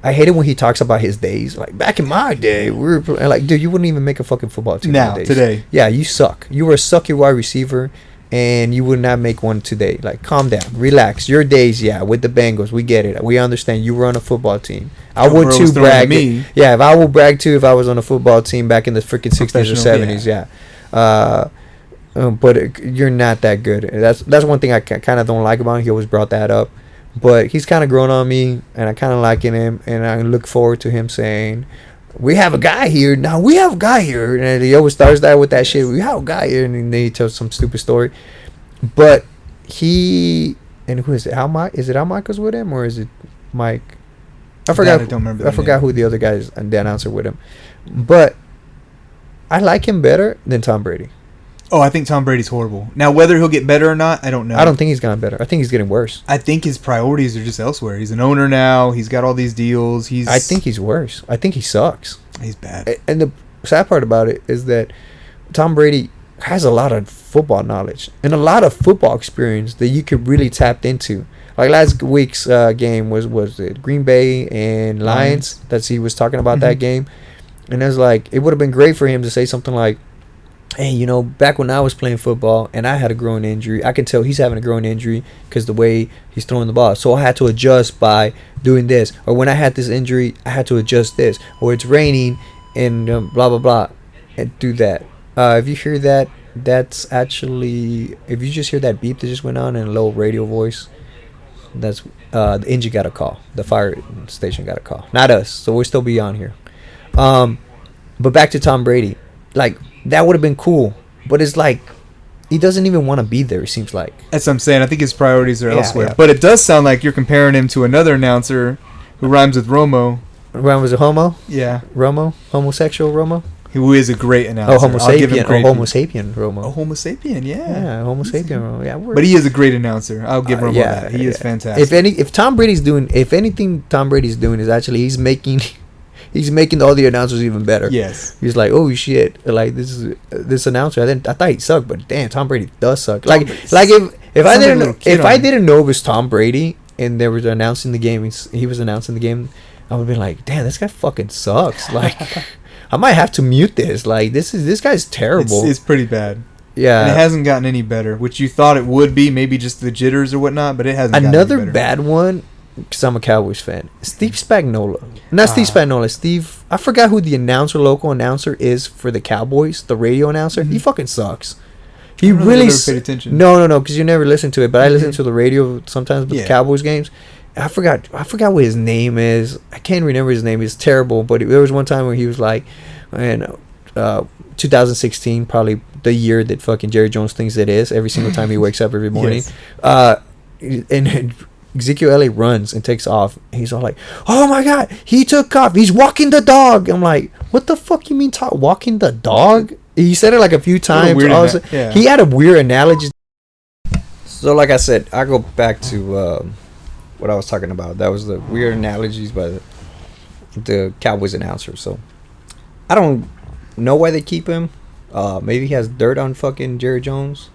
I hate it when he talks about his days. Like, back in my day, we were like, dude, you wouldn't even make a fucking football team Now, nowadays. today. Yeah, you suck. You were a sucky wide receiver, and you would not make one today. Like, calm down, relax. Your days, yeah, with the Bengals, we get it. We understand you were on a football team. I Joe would Burrow too was throwing to brag. me. Yeah, if I would brag too, if I was on a football team back in the freaking 60s or Professional, 70s, yeah. But you're not that good. That's one thing I kind of don't like about him. He always brought that up. But he's kind of grown on me, and I kind of liking him, and I look forward to him saying, we have a guy here. Now we have a guy here. And he always starts that with that shit. We have a guy here. And then he tells some stupid story. But who is it? Is it Al Michaels with him, or is it Mike? I forgot. I don't remember I the forgot name. who the other guy is, the announcer with him. But I like him better than Tom Brady. Oh, I think Tom Brady's horrible. Now, whether he'll get better or not, I don't know. I don't think he's gotten better. I think he's getting worse. I think his priorities are just elsewhere. He's an owner now. He's got all these deals. I think he's worse. I think he sucks. He's bad. And sad part about it is that Tom Brady has a lot of football knowledge and a lot of football experience that you could really tap into. Like last week's game was it Green Bay and Lions? That's he was talking about that game, and it was like it would have been great for him to say something like, "Hey, you know, back when I was playing football and I had a groin injury, I can tell he's having a groin injury because the way he's throwing the ball. So I had to adjust by doing this. Or when I had this injury, I had to adjust this. Or it's raining and blah blah blah, and do that." If you hear that, that's actually if you just hear that beep that just went on in a low radio voice. That's the engine got a call. The fire station got a call. Not us. So we'll still be on here. But back to Tom Brady. Like, that would have been cool. But it's like, he doesn't even want to be there, it seems like. That's what I'm saying. I think his priorities are elsewhere. Yeah. But it does sound like you're comparing him to another announcer who rhymes with Romo. Ryan was a homo? Yeah. Romo? Homosexual Romo? Who is a great announcer. Oh, Homo I'll give him sapien. Oh, great- Homo sapien Romo. Oh, Homo sapien, yeah. Yeah, Homo sapien Romo. Yeah, But he is a great announcer. I'll give Romo that. He is fantastic. If Tom Brady's doing, if anything, Tom Brady's doing is actually he's making all the announcers even better. Yes. He's like, oh shit, like this announcer. I thought he sucked, but damn, Tom Brady does suck. Like if I sounds like a didn't little kid if I on him. didn't know it was Tom Brady and they were announcing the game, he was announcing the game, I would be like, damn, this guy fucking sucks. Like, I might have to mute this. Like, this guy's terrible. It's pretty bad. Yeah. And it hasn't gotten any better, which you thought it would be, maybe just the jitters or whatnot, but it hasn't gotten Another any better. bad one, because I'm a Cowboys fan. Steve Spagnuolo. Not Steve Spagnuolo. Steve, I forgot who the local announcer is for the Cowboys, the radio announcer. He fucking sucks. He I don't know if really I've ever paid attention. No, because you never listen to it. But I listen to the radio sometimes with Yeah. the Cowboys games. I forgot what his name is. I can't remember his name. It's terrible. But there was one time where he was like, man, 2016, probably the year that fucking Jerry Jones thinks it is. Every single time he wakes up every morning, Yes. and Ezekiel Elliott runs and takes off. He's all like, "Oh my god, he took off. He's walking the dog." I'm like, "What the fuck you mean walking the dog?" He said it like a few times. weird I was- yeah. He had a weird analogy. So, like I said, I go back to what I was talking about. That was the weird analogies by the Cowboys announcer. So, I don't know why they keep him. Maybe he has dirt on fucking Jerry Jones.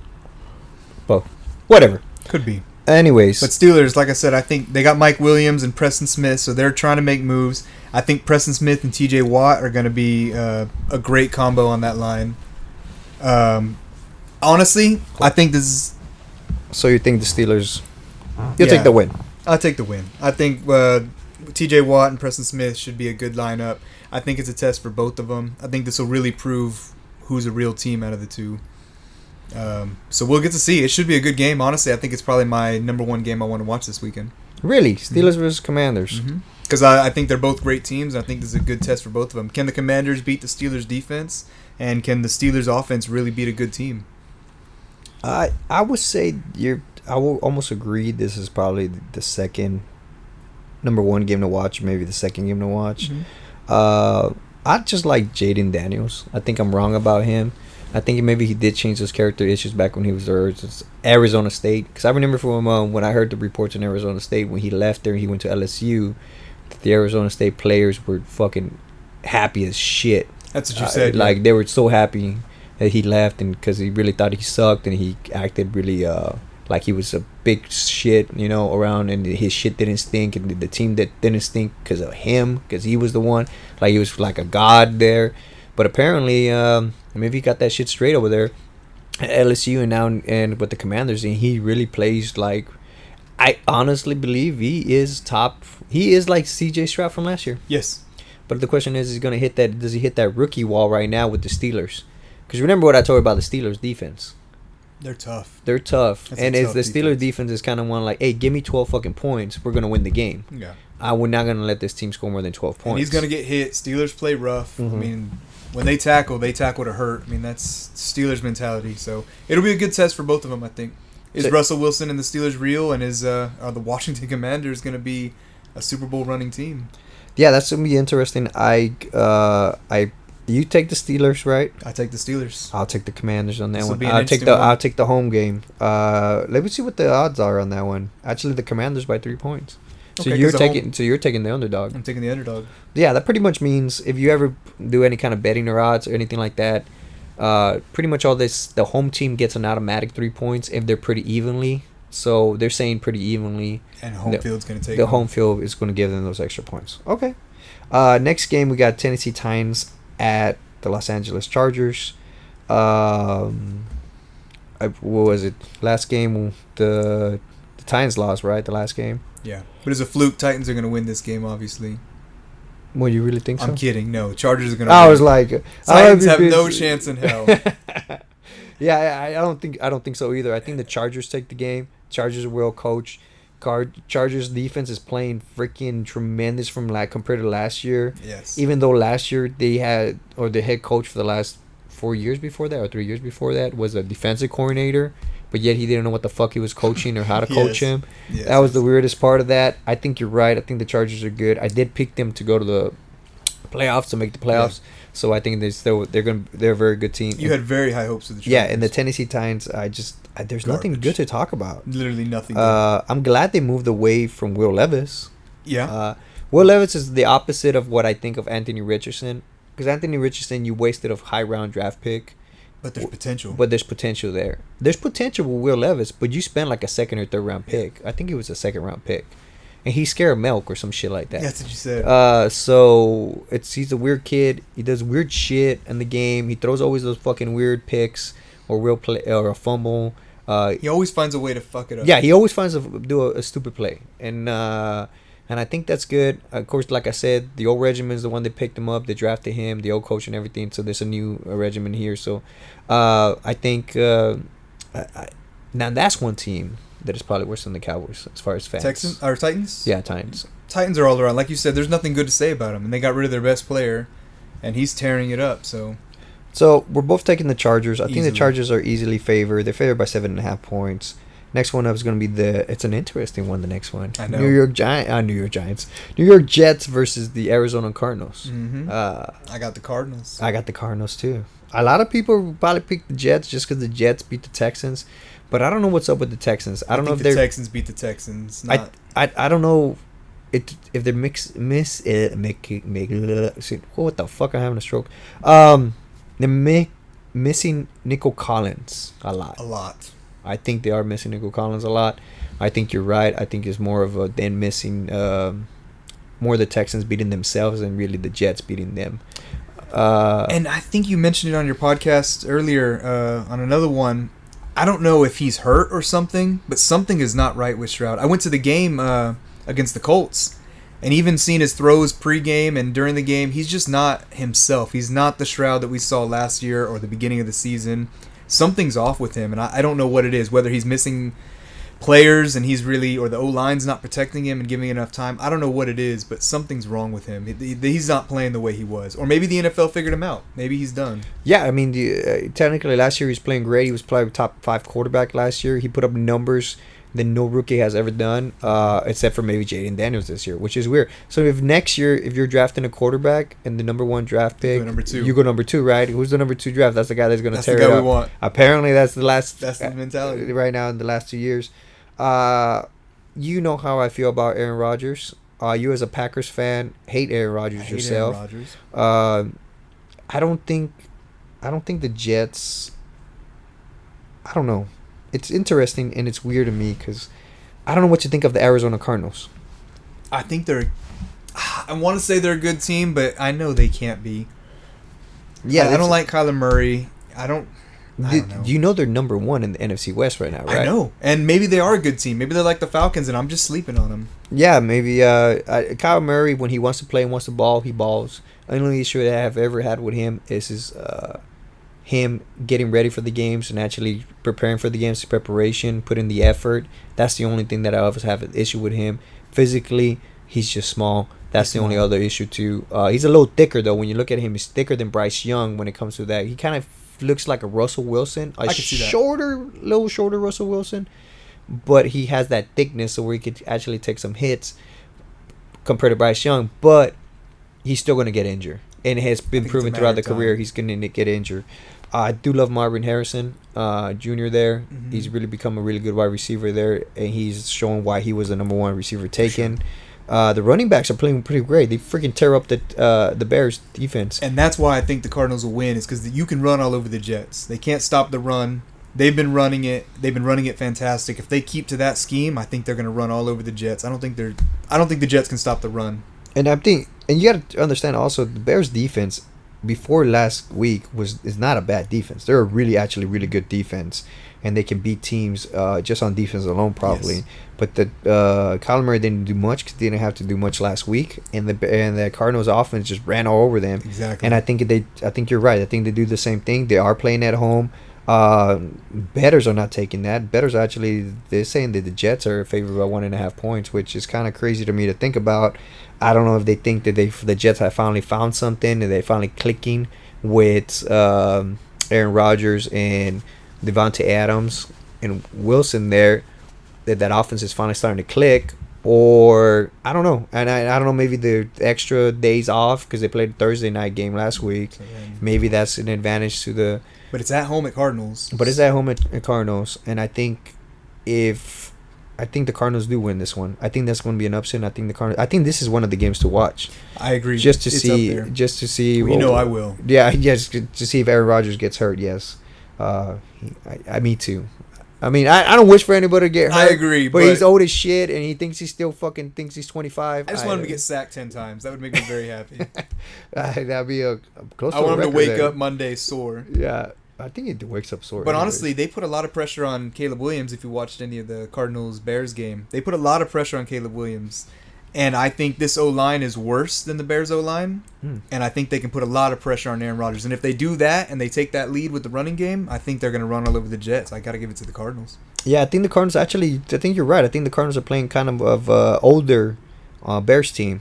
But whatever. Could be. Anyways, But Steelers, like I said, I think they got Mike Williams and Preston Smith, so they're trying to make moves. I think Preston Smith and TJ Watt are going to be a great combo on that line. Honestly, I think this is... so you think the Steelers? You'll Yeah. take the win. I'll take the win. I think TJ Watt and Preston Smith should be a good lineup. I think it's a test for both of them. I think this will really prove who's a real team out of the two. So we'll get to see. It should be a good game. Honestly, I think it's probably my number one game I want to watch this weekend. Really, Steelers versus Commanders. Because I think they're both great teams. I think this is a good test for both of them. Can the Commanders beat the Steelers defense? And can the Steelers offense really beat a good team? I would say I will almost agree. This is probably the second number one game to watch, maybe the second game to watch. I just like Jaden Daniels. I think I'm wrong about him. I think maybe he did change his character issues back when he was there. It's Arizona State. Because I remember from when I heard the reports in Arizona State when he left there, he went to LSU. The Arizona State players were fucking happy as shit. That's what you said. Like they were so happy that he left, and because he really thought he sucked, and he acted really like he was a big shit, you know, around, and his shit didn't stink, and the team that didn't stink because of him, because he was the one, like he was like a god there. But apparently, maybe he got that shit straight over there at LSU, and now and with the Commanders, and he really plays like. I honestly believe he is top. He is like C.J. Stroud from last year. Yes. But the question is gonna hit that? Does he hit that rookie wall right now with the Steelers? Because remember what I told you about the Steelers defense. They're tough. They're tough, That's a and it's tough the Steelers defense. defense is kind of one like, hey, give me 12 fucking points, we're gonna win the game. Yeah. We're not gonna let this team score more than 12 points. And he's going to get hit. Steelers play rough. I mean, when they tackle to hurt. I mean, that's Steelers mentality. So it'll be a good test for both of them, I think. Is So- Russell Wilson and the Steelers real? And are the Washington Commanders going to be a Super Bowl running team? Yeah, that's gonna be interesting. You take the Steelers, right? I take the Steelers. I'll take the Commanders on that This'll one. be an I'll take interesting one. I'll take the home game. Let me see what the odds are on that one. Actually, the Commanders by 3 points. So Okay, you're 'cause the taking the underdog. I'm taking the underdog. Yeah, that pretty much means if you ever do any kind of betting or odds or anything like that, pretty much all this, the home team gets an automatic 3 points if they're pretty evenly. So they're saying pretty evenly. And home field's going to take The them. home field is going to give them those extra points. Okay. Next game we got Tennessee Titans at the Los Angeles Chargers. What was it? Last game the Titans lost, right? The last game. Yeah. But it's a fluke. Titans are going to win this game, obviously. Well, you really think so? I'm kidding. No, Chargers are going to I win. was like, Titans have no chance in hell. Yeah, I don't think so either. I think the Chargers take the game. Chargers are well coached. Chargers defense is playing freaking tremendous from compared to last year. Yes. Even though last year they had, or the head coach for the last 4 years before that or 3 years before that was a defensive coordinator, but yet he didn't know what the fuck he was coaching or how to coach him. Yes. That was the weirdest part of that. I think you're right. I think the Chargers are good. I did pick them to go to the playoffs, to make the playoffs. Yeah. So I think they're a very good team. You had very high hopes of the Chargers. Yeah, and the Tennessee Titans, there's nothing good to talk about. Literally nothing. I'm glad they moved away from Will Levis. Yeah. Will Levis is the opposite of what I think of Anthony Richardson. Because Anthony Richardson, you wasted a high round draft pick. But there's potential. But there's potential there. There's potential with Will Levis, but you spent like a second or third round pick. I think it was a second round pick. And he's scared of milk or some shit like that. That's what you said. So he's a weird kid. He does weird shit in the game. He throws always those fucking weird picks or real play or a fumble. He always finds a way to fuck it up. Yeah, he always finds a stupid play, and I think that's good. Of course, like I said, the old regimen is the one that picked him up. They drafted him, the old coach and everything. So there's a new regimen here. So I think now that's one team that is probably worse than the Cowboys as far as fans. Texans or Titans? Yeah, Titans. Titans are all around. Like you said, there's nothing good to say about them, and they got rid of their best player, and he's tearing it up. So we're both taking the Chargers. I think the Chargers are easily favored. They're favored by 7.5 points. Next one up is going to be it's an interesting one. The next one, I know. New York Giants, New York Jets versus the Arizona Cardinals. Mm-hmm. I got the Cardinals. I got the Cardinals too. A lot of people probably pick the Jets just because the Jets beat the Texans, but I don't know what's up with the Texans. I don't know if the Texans beat the Texans. I don't know if they're what the fuck? I'm having a stroke. They're missing Nico Collins a lot. I think they are missing Nico Collins a lot. I think you're right. I think it's more of them missing more the Texans beating themselves than really the Jets beating them. And I think you mentioned it on your podcast earlier on another one. I don't know if he's hurt or something, but something is not right with Stroud. I went to the game against the Colts, and even seeing his throws pregame and during the game, he's just not himself. He's not the Stroud that we saw last year or the beginning of the season. Something's off with him, and I don't know what it is. Whether he's missing players and or the O-line's not protecting him and giving enough time. I don't know what it is, but something's wrong with him. He's not playing the way he was. Or maybe the NFL figured him out. Maybe he's done. Yeah, I mean, technically last year he was playing great. He was probably top 5 quarterback last year. He put up numbers that no rookie has ever done, except for maybe Jaden Daniels this year, which is weird. So if next year, if you're drafting a quarterback and the number 1 draft pick, you go number 2, right? Who's the number 2 draft? That's the guy that's going to tear it up. That's the guy we want. Apparently, that's the mentality right now in the last 2 years. You know how I feel about Aaron Rodgers. You as a Packers fan hate Aaron Rodgers yourself. Aaron Rodgers. I don't think the Jets. I don't know. It's interesting and it's weird to me because I don't know what you think of the Arizona Cardinals. I think I want to say they're a good team, but I know they can't be. Yeah, I don't like Kyler Murray. I don't know. You know they're number 1 in the NFC West right now, right? I know. And maybe they are a good team. Maybe they're like the Falcons and I'm just sleeping on them. Yeah, maybe. Kyler Murray, when he wants to play and wants to ball, he balls. The only issue that I have ever had with him is him getting ready for the games and actually preparing for the games, preparation, putting the effort. That's the only thing that I always have an issue with him. Physically, he's just small. That's the only other issue too. He's a little thicker though. When you look at him, he's thicker than Bryce Young when it comes to that. He kind of looks like a Russell Wilson, little shorter Russell Wilson, but he has that thickness so where he could actually take some hits compared to Bryce Young, but he's still going to get injured. and has been think it's a proven matter throughout the of time. career he's going to get injured. I do love Marvin Harrison Jr. there. Mhm. He's really become a really good wide receiver there, and he's shown why he was the number one receiver taken. The running backs are playing pretty great. They freaking tear up the Bears defense. And that's why I think the Cardinals will win, is because you can run all over the Jets. They can't stop the run. They've been running it. They've been running it fantastic. If they keep to that scheme, I think they're going to run all over the Jets. I don't think the Jets can stop the run. And you got to understand also the Bears defense before last week is not a bad defense. They're a really good defense, and they can beat teams just on defense alone probably. Yes. But the Kyler Murray didn't do much because they didn't have to do much last week, and the Cardinals offense just ran all over them. Exactly. And I think you're right. I think they do the same thing. They are playing at home. Bettors are not taking that. Bettors actually, they're saying that the Jets are favored by 1.5 points, which is kind of crazy to me to think about. I don't know if they think that the Jets have finally found something and they're finally clicking with Aaron Rodgers and Devontae Adams and Wilson there, that offense is finally starting to click, or I don't know. And I don't know, maybe the extra days off because they played a Thursday night game last week. So, Maybe that's an advantage to the. but it's at home at Cardinals. But it's at home at Cardinals, and I think the Cardinals do win this one. I think that's going to be an upset. I think this is one of the games to watch. I agree. Just to It's see, up there. Well, I will. Yeah, yes, to see if Aaron Rodgers gets hurt. Yes, me too. I mean, I don't wish for anybody to get hurt. I agree, but he's old as shit, and he thinks he's 25. I just want him to get sacked 10 times. That would make me very happy. That'd be a close. I to want a him to record wake there. up Monday sore. Yeah, I think he wakes up sore. But anyways. honestly, they put a lot of pressure on Caleb Williams. If you watched any of the Cardinals-Bears game, they put a lot of pressure on Caleb Williams. And I think this O-line is worse than the Bears O-line. And I think they can put a lot of pressure on Aaron Rodgers. And if they do that and they take that lead with the running game, I think they're going to run all over the Jets. I got to give it to the Cardinals. Yeah, I think the Cardinals I think you're right. I think the Cardinals are playing kind of older Bears team.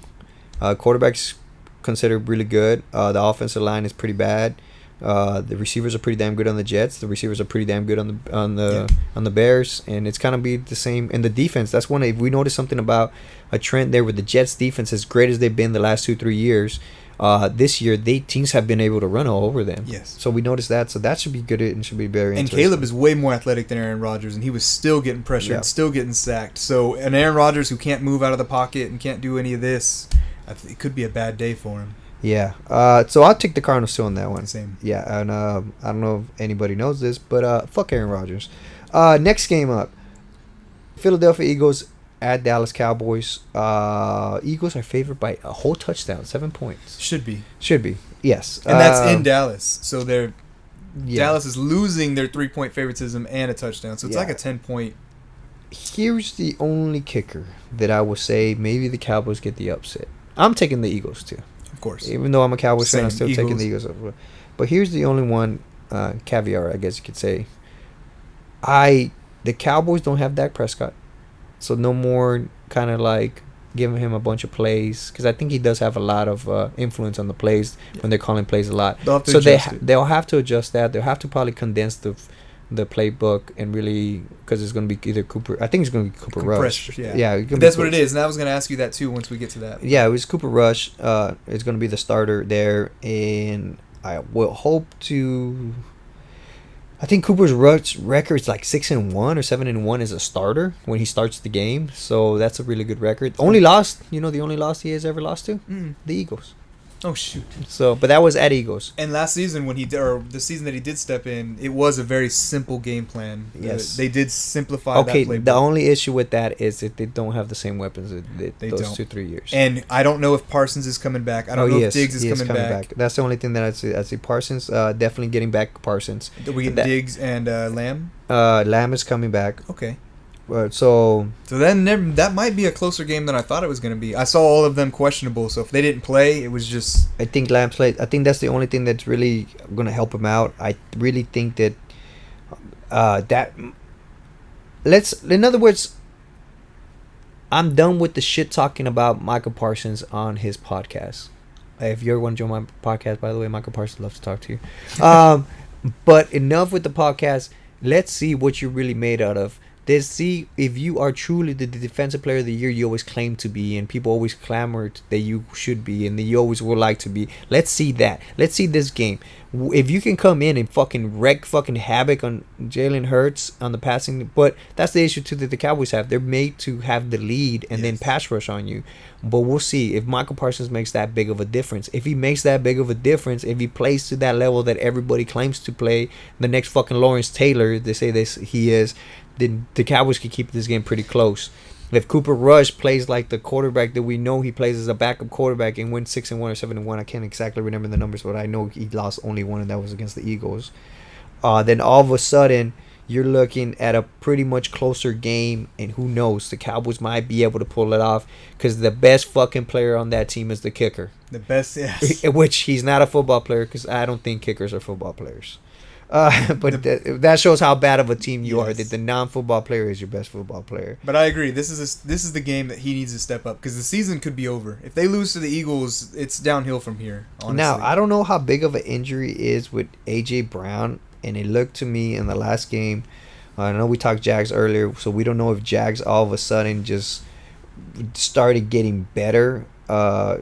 Quarterback's considered really good. The offensive line is pretty bad. The receivers are pretty damn good on the Jets. The receivers are pretty damn good on the Bears, and it's kind of be the same. And the defense, that's one. If we notice something about a trend there with the Jets defense, as great as they've been the last 2-3 years, this year teams have been able to run all over them. Yes. So we noticed that. So that should be good and should be very And interesting. Caleb is way more athletic than Aaron Rodgers, and he was still getting pressured, Yeah. still getting sacked. So an Aaron Rodgers who can't move out of the pocket and can't do any of this, it could be a bad day for him. Yeah. So I'll take the Cardinals too on that one. Same. Yeah, and I don't know if anybody knows this, but fuck Aaron Rodgers. Next game up, Philadelphia Eagles at Dallas Cowboys. Eagles are favored by a whole touchdown, 7 points. Should be. Yes. And that's in Dallas. So yeah. Dallas is losing their 3-point favoritism and a touchdown. So it's like a 10-point. Here's the only kicker that I would say maybe the Cowboys get the upset. I'm taking the Eagles too. Of course. Even though I'm a Cowboys fan, I'm Same, still taking the Eagles. Eagles. But here's the only one caveat, I guess you could say. The Cowboys don't have Dak Prescott, so no more kind of like giving him a bunch of plays, because I think he does have a lot of influence on the plays when they're calling plays a lot. They'll have to So adjust it. they'll have to adjust that. They'll have to probably condense the playbook and really, because it's going to be either Cooper. I think it's going to be Cooper Rush. Compressed, yeah. Yeah, it's gonna be That's what it Cooper- is. And I was going to ask you that too once we get to that. Yeah, it was Cooper Rush. It's going to be the starter there, and I will hope to. I think Cooper's Rush record is like 6-1 or 7-1 as a starter when he starts the game, so that's a really good record. The only loss he has ever lost to the Eagles. Oh, shoot. So, but that was at Eagles. And last season, the season that he did step in, it was a very simple game plan. Yes. They did simplify Okay, that playbook. the only issue with that is that they don't have the same weapons that They those don't. 2-3 years. And I don't know if Parsons is coming back. I don't know if Diggs is coming back. That's the only thing that I see Parsons definitely getting back. Parsons. We get Diggs and Lamb. Lamb is coming back. Okay. So then that might be a closer game than I thought it was going to be. I saw all of them questionable, so if they didn't play, it was just... I think Lamb played. I think that's the only thing that's really going to help him out. I really think that in other words, I'm done with the shit talking about Michael Parsons on his podcast. If you ever want to join my podcast, by the way, Michael Parsons loves to talk to you. But enough with the podcast. Let's see what you're really made out of. See if you are truly the defensive player of the year you always claim to be, and people always clamor that you should be, and that you always would like to be. Let's see that. Let's see this game. If you can come in and fucking wreak fucking havoc on Jalen Hurts on the passing, but that's the issue too that the Cowboys have. They're made to have the lead and then pass rush on you. But we'll see if Michael Parsons makes that big of a difference. If he makes that big of a difference, if he plays to that level that everybody claims to play, the next fucking Lawrence Taylor, they say this he is, then the Cowboys could keep this game pretty close. If Cooper Rush plays like the quarterback that we know he plays as a backup quarterback and wins 6-1 or 7-1, I can't exactly remember the numbers, but I know he lost only one, and that was against the Eagles. Then all of a sudden, you're looking at a pretty much closer game, and who knows, the Cowboys might be able to pull it off because the best fucking player on that team is the kicker. The best, yes. Which he's not a football player because I don't think kickers are football players. But that shows how bad of a team you are. That the non-football player is your best football player. But I agree. This is the game that he needs to step up because the season could be over if they lose to the Eagles. It's downhill from here. Honestly. Now I don't know how big of an injury is with AJ Brown, and it looked to me in the last game. I know we talked Jags earlier, so we don't know if Jags all of a sudden just started getting better,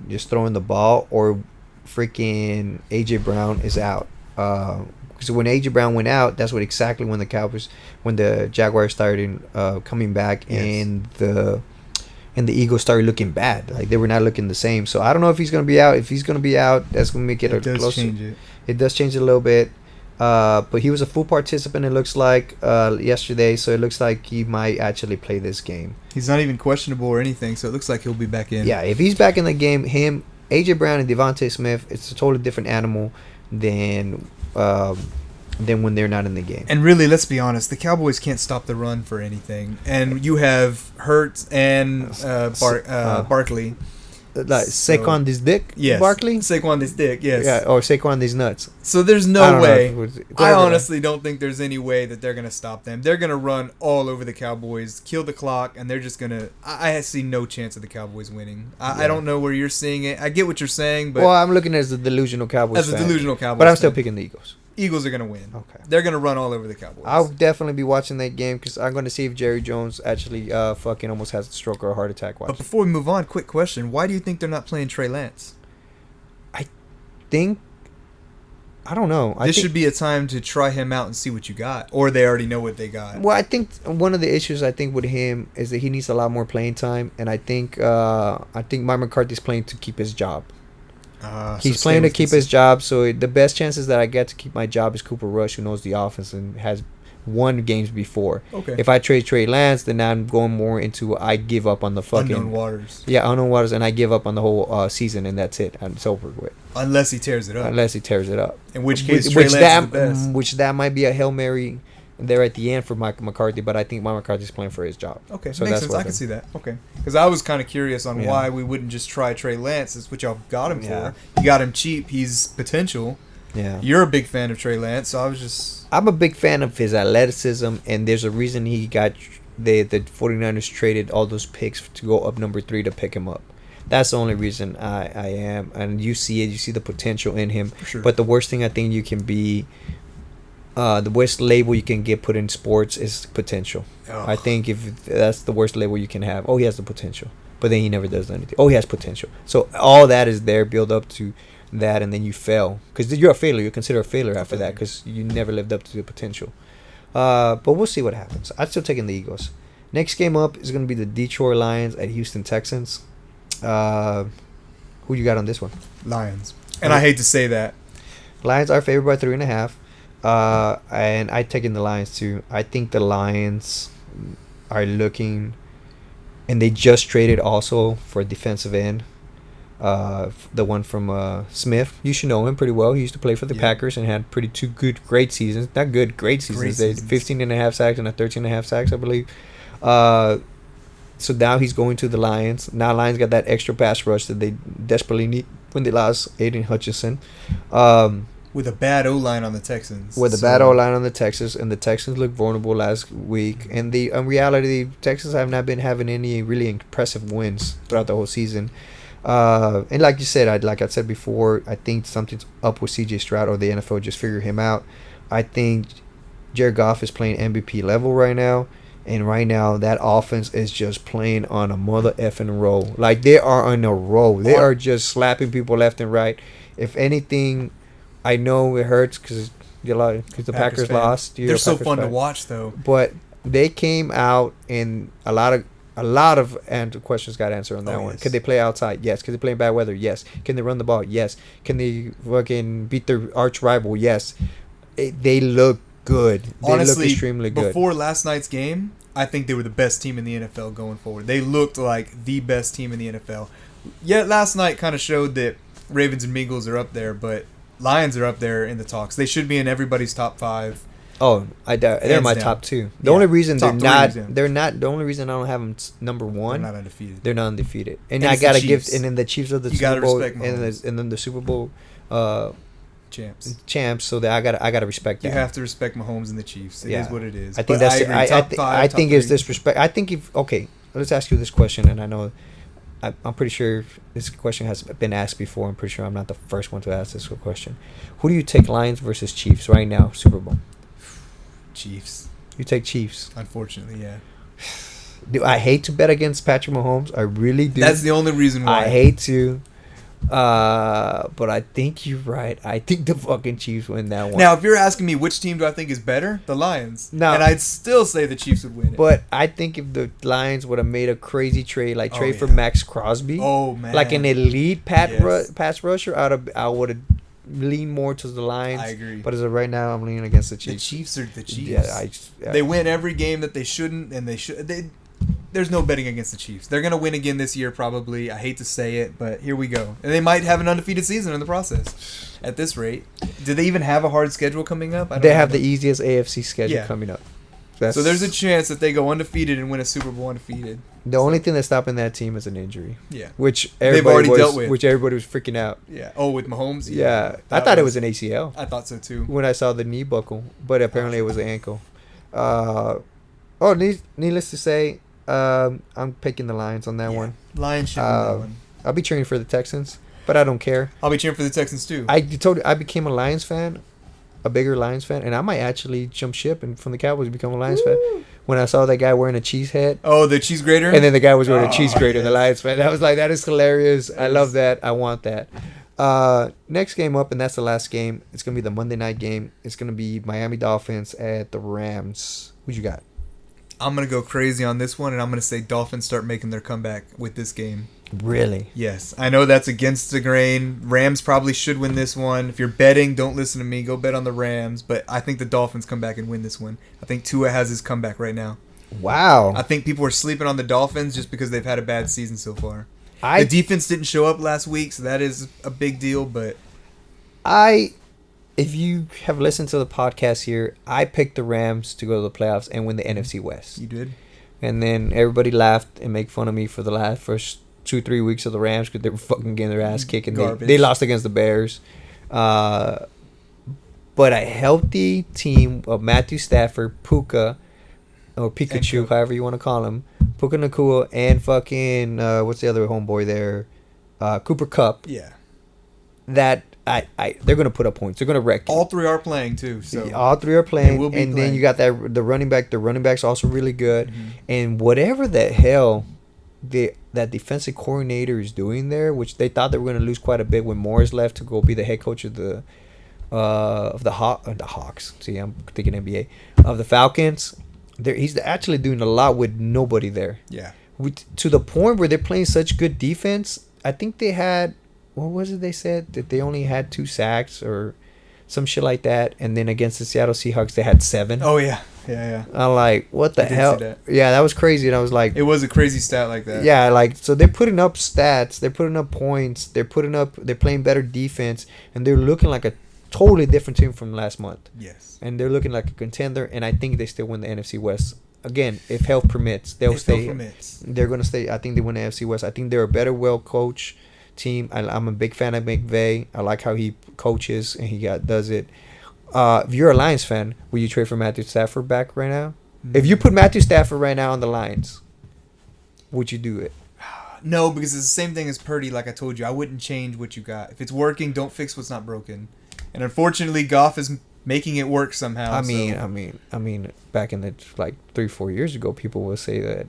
just throwing the ball, or freaking AJ Brown is out. So when AJ Brown went out, that's what exactly when the Jaguars started coming back, and the Eagles started looking bad. Like they were not looking the same. So I don't know if he's gonna be out. If he's gonna be out, that's gonna make it closer. Change it. It does change it a little bit. But he was a full participant. It looks like yesterday, so it looks like he might actually play this game. He's not even questionable or anything, so it looks like he'll be back in. Yeah, if he's back in the game, him, AJ Brown, and Devontae Smith, it's a totally different animal than when they're not in the game. And really, let's be honest, the Cowboys can't stop the run for anything. And you have Hurts and Barkley. Like Saquon this dick, yes. Barkley? Saquon this dick, yes. Yeah, or Saquon these nuts. So there's no way. I honestly right? don't think there's any way that they're going to stop them. They're going to run all over the Cowboys, kill the clock, and they're just going to... I see no chance of the Cowboys winning. I don't know where you're seeing it. I get what you're saying, but... Well, I'm looking as a delusional Cowboys fan. Delusional Cowboys But I'm still fan. picking the Eagles. Eagles are going to win. Okay. They're going to run all over the Cowboys. I'll definitely be watching that game because I'm going to see if Jerry Jones actually fucking almost has a stroke or a heart attack. But before we move on, quick question. Why do you think they're not playing Trey Lance? I don't know. This should be a time to try him out and see what you got. Or they already know what they got. Well, I think one of the issues with him is that he needs a lot more playing time. And I think Mike McCarthy's playing to keep his job. He's playing to keep his job, so the best chances that I get to keep my job is Cooper Rush, who knows the offense and has won games before. Okay. If I trade Trey Lance, then I'm going more into I give up on the fucking unknown waters. Yeah, unknown waters, and I give up on the whole season, and that's it. And it's over with. Unless he tears it up. In which case, Trey Lance is the best. Which that might be a Hail Mary there at the end for Mike McCarthy, but I think Mike McCarthy's playing for his job. Okay, so makes sense. I can see that. Okay, because I was kind of curious on why we wouldn't just try Trey Lance. That's what y'all got him for. You got him cheap. He's potential. Yeah. You're a big fan of Trey Lance, so I was just... I'm a big fan of his athleticism, and there's a reason he got... The 49ers traded all those picks to go up number 3 to pick him up. That's the only reason I am. And you see it. You see the potential in him. For sure. But the worst thing I think you can be... the worst label you can get put in sports is potential. Oh. I think if that's the worst label you can have. Oh, he has the potential. But then he never does anything. Oh, he has potential. So all that is there, build up to that, and then you fail. Because you're a failure. You're considered a failure after that because you never lived up to the potential. But we'll see what happens. I'm still taking the Eagles. Next game up is going to be the Detroit Lions at Houston Texans. Who you got on this one? Lions. And I hate to say that. Lions are favored by 3.5. And I taking the Lions too. I think the Lions are looking, and they just traded also for a defensive end. The one from Smith. You should know him pretty well. He used to play for the Packers and had great seasons. Not good, great seasons. They 15.5 sacks and 13.5 sacks, I believe. So now he's going to the Lions. Now Lions got that extra pass rush that they desperately need when they lost Aiden Hutchinson. With a bad O-line on the Texans. With a bad O-line on the Texans, and the Texans looked vulnerable last week. And in reality, the Texans have not been having any really impressive wins throughout the whole season. And like you said, like I said before, I think something's up with C.J. Stroud, or the NFL just figured him out. I think Jared Goff is playing MVP level right now. And right now, that offense is just playing on a mother effing roll. Like, they are on a roll. They are just slapping people left and right. If anything, I know it hurts because the Packers fan. lost. They're so Packers fun to fan. watch, though. But they came out and a lot of questions got answered on that one. Yes. Could they play outside? Yes. Could they play in bad weather? Yes. Can they run the ball? Yes. Can they fucking beat their arch rival? Yes. They look good. They Honestly, look extremely good. before last night's game, I think they were the best team in the NFL going forward. They looked like the best team in the NFL. Yet last night kind of showed that Ravens and Bengals are up there, but Lions are up there in the talks. They should be in everybody's top 5. Oh, they're Hands my down. top 2. The Yeah. only reason Top they're three, not. The only reason I don't have them number They're 1. not undefeated. They're not undefeated, and And I it's the gotta give. Chiefs. And then the Chiefs are the You Super gotta Bowl, respect and Mahomes. then the Super Bowl Champs. champs. So that I gotta respect that. You have to respect Mahomes and the Chiefs. It is Yeah. what it is. I think But that's. agree. I Top thi- five, I top think it's three. disrespect. I think if okay, let's ask you this question, and I know, I'm pretty sure this question has been asked before. I'm pretty sure I'm not the first one to ask this question. Who do you take, Lions versus Chiefs right now, Super Bowl? Chiefs. You take Chiefs. Unfortunately, yeah. Do I hate to bet against Patrick Mahomes? I really do. That's the only reason why. I hate to. But I think you're right. I think the fucking Chiefs win that one. Now, if you're asking me which team do I think is better, the Lions. No. And I'd still say the Chiefs would win it. But I think if the Lions would have made a crazy trade, like Oh, trade for yeah. Max Crosby, Oh man. like an elite Yes. pass rusher, I would have leaned more to the Lions. I agree. But as of right now, I'm leaning against the The Chiefs. Chiefs are the Chiefs. Yeah, They win every game that they shouldn't, and they should. There's no betting against the Chiefs. They're gonna win again this year, probably. I hate to say it, but here we go. And they might have an undefeated season in the process. At this rate, do they even have a hard schedule coming up? I don't They have know. the easiest AFC schedule Yeah. coming up. So there's a chance that they go undefeated and win a Super Bowl undefeated. the only thing that's stopping that team is an injury, Yeah. which They've everybody already was, dealt with. which everybody was freaking out. Yeah. Oh, with Mahomes. Yeah, I That thought it was an ACL I thought so too. when I saw the knee buckle, but apparently it was an ankle. Needless to say, I'm picking the Lions on that Yeah. one. Lions should win that Uh, one. I'll be cheering for the Texans, but I don't care. I'll be cheering for the Texans too. I told you I became a Lions fan, a bigger Lions fan, and I might actually jump ship and from the Cowboys become a Lions fan. When I saw that guy wearing a cheese head, Oh, the cheese grater. and then the guy was wearing a Oh, cheese grater, the yes. Lions fan. I was like, that is hilarious. I love that. I want that. Next game up, and that's the last game. It's gonna be the Monday night game. It's gonna be Miami Dolphins at the Rams. Who you got? I'm gonna go crazy on this one, and I'm gonna say Dolphins start making their comeback with this game. Really? Yes, I know that's against the grain. Rams probably should win this one. If you're betting, don't listen to me. Go bet on the Rams. But I think the Dolphins come back and win this one. I think Tua has his comeback right now. Wow. I think people are sleeping on the Dolphins just because they've had a bad season so far. The I defense didn't show up last week, so that is a big deal. But if you have listened to the podcast here, I picked the Rams to go to the playoffs and win the NFC West. you did. And then everybody laughed and make fun of me for the first 2-3 weeks of the Rams because they were fucking getting their ass kicked and Garbage. they lost against the Bears. But a healthy team of Matthew Stafford, Puka, or Pikachu, Cook. however you want to call him, Puka Nakua, and fucking what's the other homeboy there, Cooper Kupp. Yeah. That they're gonna put up points. They're gonna wreck you. All three are playing too. So All three are playing, They will be and then playing. you got the running back. The running back's also really good, Mhm. and whatever the hell that defensive coordinator is doing there, which they thought they were going to lose quite a bit when Morris left to go be the head coach of the Hawks. See, I'm thinking NBA of the Falcons. He's actually doing a lot with nobody there. yeah. To the point where they're playing such good defense. I think they had, what was it they said? That they only had 2 sacks or some shit like that. And then against the Seattle Seahawks, they had 7. Oh yeah. Yeah. I'm like, what the I did hell? see that. Yeah, that was crazy. And I was like, It was a crazy stat like that. yeah, like, so they're putting up stats. They're putting up points. They're playing better defense. And they're looking like a totally different team from last month. Yes. And they're looking like a contender. And I think they still win the NFC West. Again, if health permits, they'll If stay. health permits. They're gonna stay. I think they win the NFC West. I think they're a better, well coached team. I'm a big fan of McVay. I like how he coaches and does it. If you're a Lions fan, will you trade for Matthew Stafford back right now? If you put Matthew Stafford right now on the Lions, would you do it? No, because it's the same thing as Purdy. Like I told you, I wouldn't change what you got. If it's working, don't fix what's not broken. And unfortunately, Goff is making it work somehow. I mean, back in the like 3-4 years ago, people will say that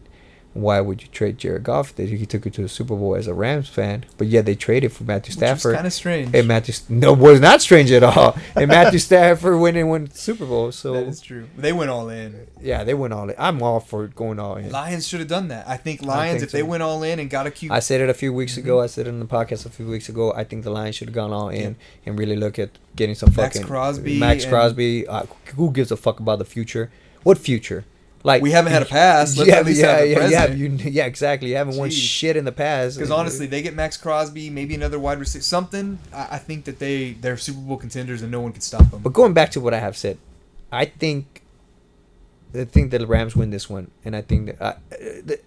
why would you trade Jared Goff? That he took you to the Super Bowl as a Rams fan, but yeah, they traded for Matthew Stafford. Kind of strange. And was not strange at all. And Matthew Stafford won the Super Bowl. So that is true. They went all in. Yeah, they went all in. I'm all for going all in. Lions should have done that. I think Lions, if they went all in and got a QB. I said it a few weeks ago. I said it in the podcast a few weeks ago. I think the Lions should have gone all in and really look at getting some Max fucking Crosby. Who gives a fuck about the future? What future? Like, we haven't had a pass. Let's at least have the present. Yeah, exactly. You haven't won shit in the past. Because honestly, they get Max Crosby, maybe another wide receiver, something. I think that they're Super Bowl contenders and no one can stop them. But going back to what I have said, I think that the Rams win this one, and I think that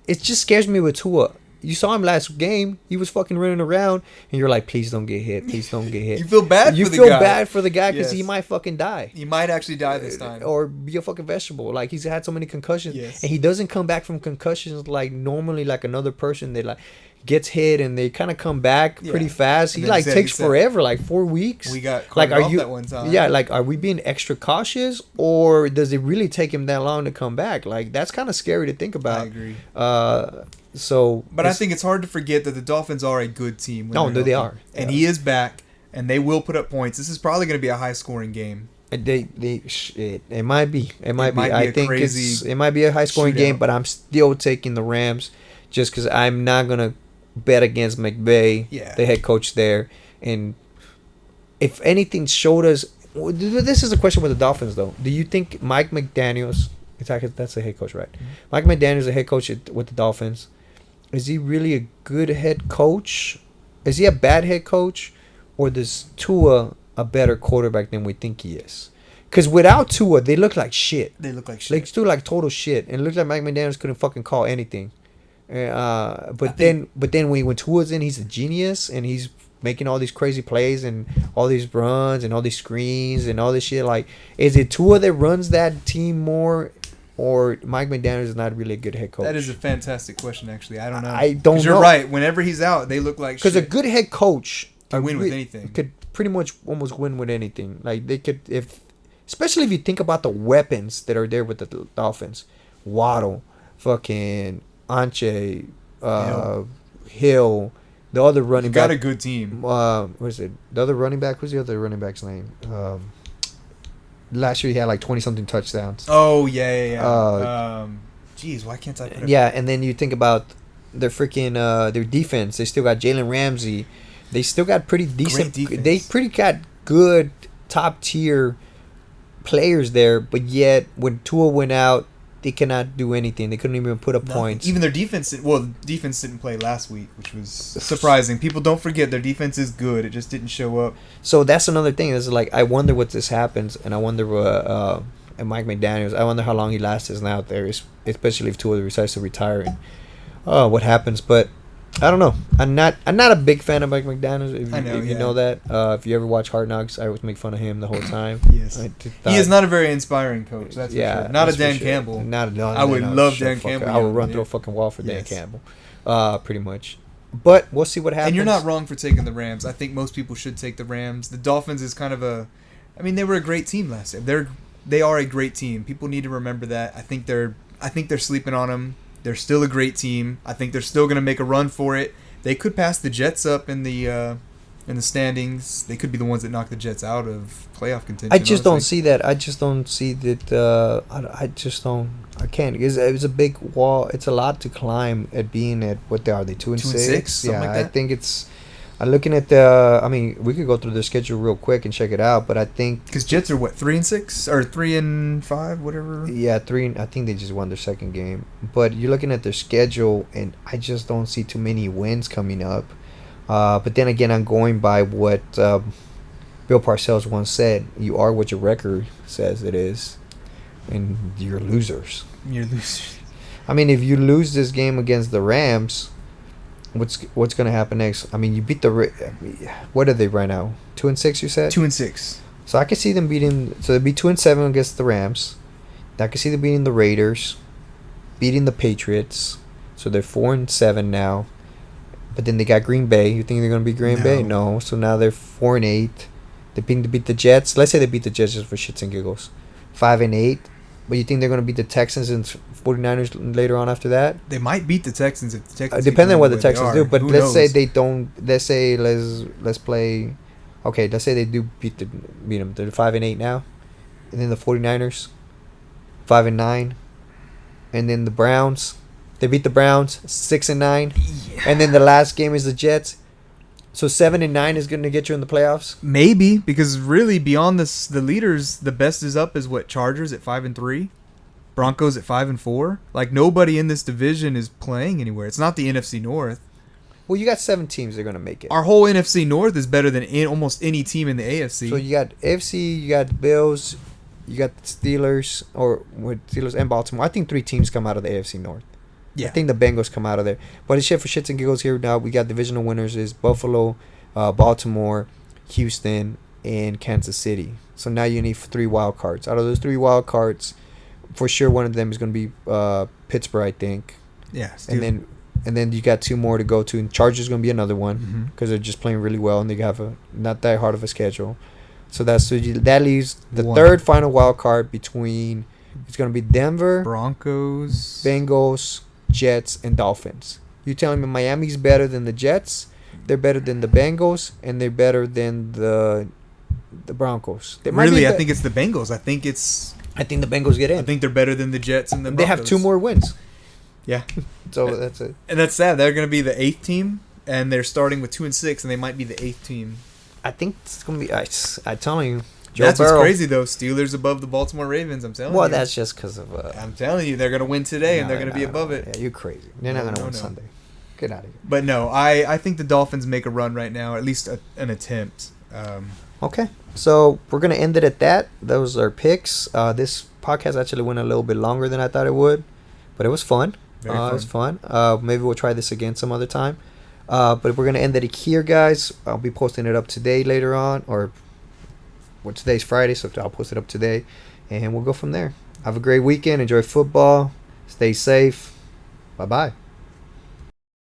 it just scares me with Tua. You saw him last game; he was fucking running around, and you're like, "Please don't get hit! Please don't get hit!" You feel bad. You for the feel guy. bad for the guy because he might fucking die. He might actually die this time, or be a fucking vegetable. Like, he's had so many concussions, yes. and he doesn't come back from concussions like normally, like another person that like gets hit and they kind of come back pretty fast. He like takes forever, like 4 weeks. We got like, off that one time. Yeah, like, are we being extra cautious, or does it really take him that long to come back? Like, that's kind of scary to think about. I agree. But I think it's hard to forget that the Dolphins are a good team. No, they are, and he is back, and they will put up points. This is probably going to be a high-scoring game. It might be. I think it might be a high-scoring game, but I'm still taking the Rams, just because I'm not gonna bet against McVay, the head coach there. And if anything showed us, this is a question with the Dolphins though. Do you think Mike McDaniels? That's the head coach, right? Mm-hmm. Mike McDaniels, the head coach with the Dolphins. Is he really a good head coach? Is he a bad head coach? Or does Tua a better quarterback than we think he is? Because without Tua, they look like shit. They look like shit. They look like total shit. And it looks like Mike McDaniels couldn't fucking call anything. But then when Tua's in, he's a genius. And he's making all these crazy plays and all these runs and all these screens and all this shit. Like, is it Tua that runs that team more? Or Mike McDaniels is not really a good head coach? That is a fantastic question, actually. I don't know. I don't know. You're right. Whenever he's out, they look like shit. Because a good head coach can win with anything. Could pretty much almost win with anything. Like, they could, especially if you think about the weapons that are there with the Dolphins. Waddle, fucking Anche, Hill, the other running back. Got a good team. What is it? The other running back? What's the other running back's name? Last year he had like 20-something touchdowns. Oh, yeah. Jeez, why can't I put it? Yeah, and then you think about their freaking their defense. They still got Jalen Ramsey. They still got pretty decent. They pretty got good top tier players there, but yet when Tua went out, they cannot do anything. They couldn't even put up points. Even their defense. Defense didn't play last week, which was surprising. People don't forget their defense is good. It just didn't show up. So that's another thing. It's like, I wonder what this happens, and I wonder and Mike McDaniels. I wonder how long he lasts out there, especially if Tua decides to retire and what happens. But I don't know. I'm not a big fan of Mike McDaniels. If you know that. If you ever watch Hard Knocks, I always make fun of him the whole time. Yes. He is not a very inspiring coach. That's for sure. Not a Dan Campbell. I would love Dan Campbell. I would run through a fucking wall for Dan Campbell. Pretty much. But we'll see what happens. And you're not wrong for taking the Rams. I think most people should take the Rams. The Dolphins is kind of they were a great team last year. They are a great team. People need to remember that. I think they're sleeping on them. They're still a great team. I think they're still going to make a run for it. They could pass the Jets up in the standings. They could be the ones that knock the Jets out of playoff contention. I just don't see that. I just don't see that. I just don't. I can't. It's a big wall. It's a lot to climb at being at what they are. They 2-6. Yeah, like that? I think it's. I'm looking at the. I mean, we could go through the schedule real quick and check it out, but I think because Jets are what 3-6 or 3-5, whatever. Yeah, 3. I think they just won their second game, but you're looking at their schedule, and I just don't see too many wins coming up. But then again, I'm going by what Bill Parcells once said: "You are what your record says it is, and you're losers." You're losers. I mean, if you lose this game against the Rams. What's going to happen next? I mean, you beat what are they right now? 2-6, you said? 2-6. So I can see them beating. So they'd be 2-7 against the Rams. I can see them beating the Raiders, beating the Patriots. So they're 4-7 now. But then they got Green Bay. You think they're going to beat Green Bay? No. So now they're 4-8. They beat the Jets. Let's say they beat the Jets just for shits and giggles. 5-8. But you think they're going to beat the Texans and 49ers later on after that? They might beat the Texans if the Texans. Depending on what the Texans do. But Who let's knows? say they don't. Let's say let's play. Okay, let's say they do beat them. They're 5-8 now, and then the 49ers, 5-9, and then the Browns. They beat the Browns 6-9, and then the last game is the Jets. So 7-9 is going to get you in the playoffs. Maybe, because really beyond this, the leaders, the best is up is what? Chargers at 5-3, Broncos at 5-4. Like nobody in this division is playing anywhere. It's not the NFC North. Well, you got 7 teams that are going to make it. Our whole NFC North is better than almost any team in the AFC. So you got AFC, you got Bills, you got the Steelers, or with Steelers and Baltimore. I think 3 teams come out of the AFC North. Yeah. I think the Bengals come out of there. But it's shit for shits and giggles here now. We got divisional winners is Buffalo, Baltimore, Houston, and Kansas City. So now you need 3 wild cards. Out of those 3 wild cards, for sure one of them is going to be Pittsburgh, I think. Yeah. And then you got 2 more to go to. And Chargers going to be another one because they're just playing really well and they have a not that hard of a schedule. So that leaves the 3rd final wild card between. It's going to be Denver, Broncos, Bengals, Jets, and Dolphins. You telling me Miami's better than the Jets? They're better than the Bengals, and they're better than the Broncos. Really, I think it's the Bengals. I think the Bengals get in. I think they're better than the Jets and the Broncos. They have 2 more wins. Yeah. So that's it. And that's sad. They're going to be the 8th team, and they're starting with 2-6, and they might be the 8th team. I think it's going to be. I'm telling you. Joe That's Burrow. what's crazy, though. Steelers above the Baltimore Ravens, I'm telling you. Well, that's just because of. I'm telling you, they're going to win today, and they're going to be above it. Yeah, you're crazy. They're not going to win Sunday. Get out of here. But no, I think the Dolphins make a run right now, at least an attempt. Okay. So we're going to end it at that. Those are picks. This podcast actually went a little bit longer than I thought it would, but it was fun. Very fun. It was fun. Maybe we'll try this again some other time. But we're going to end it here, guys. I'll be posting it up today later on, or today's Friday, so I'll post it up today, and we'll go from there. Have a great weekend. Enjoy football. Stay safe. Bye-bye.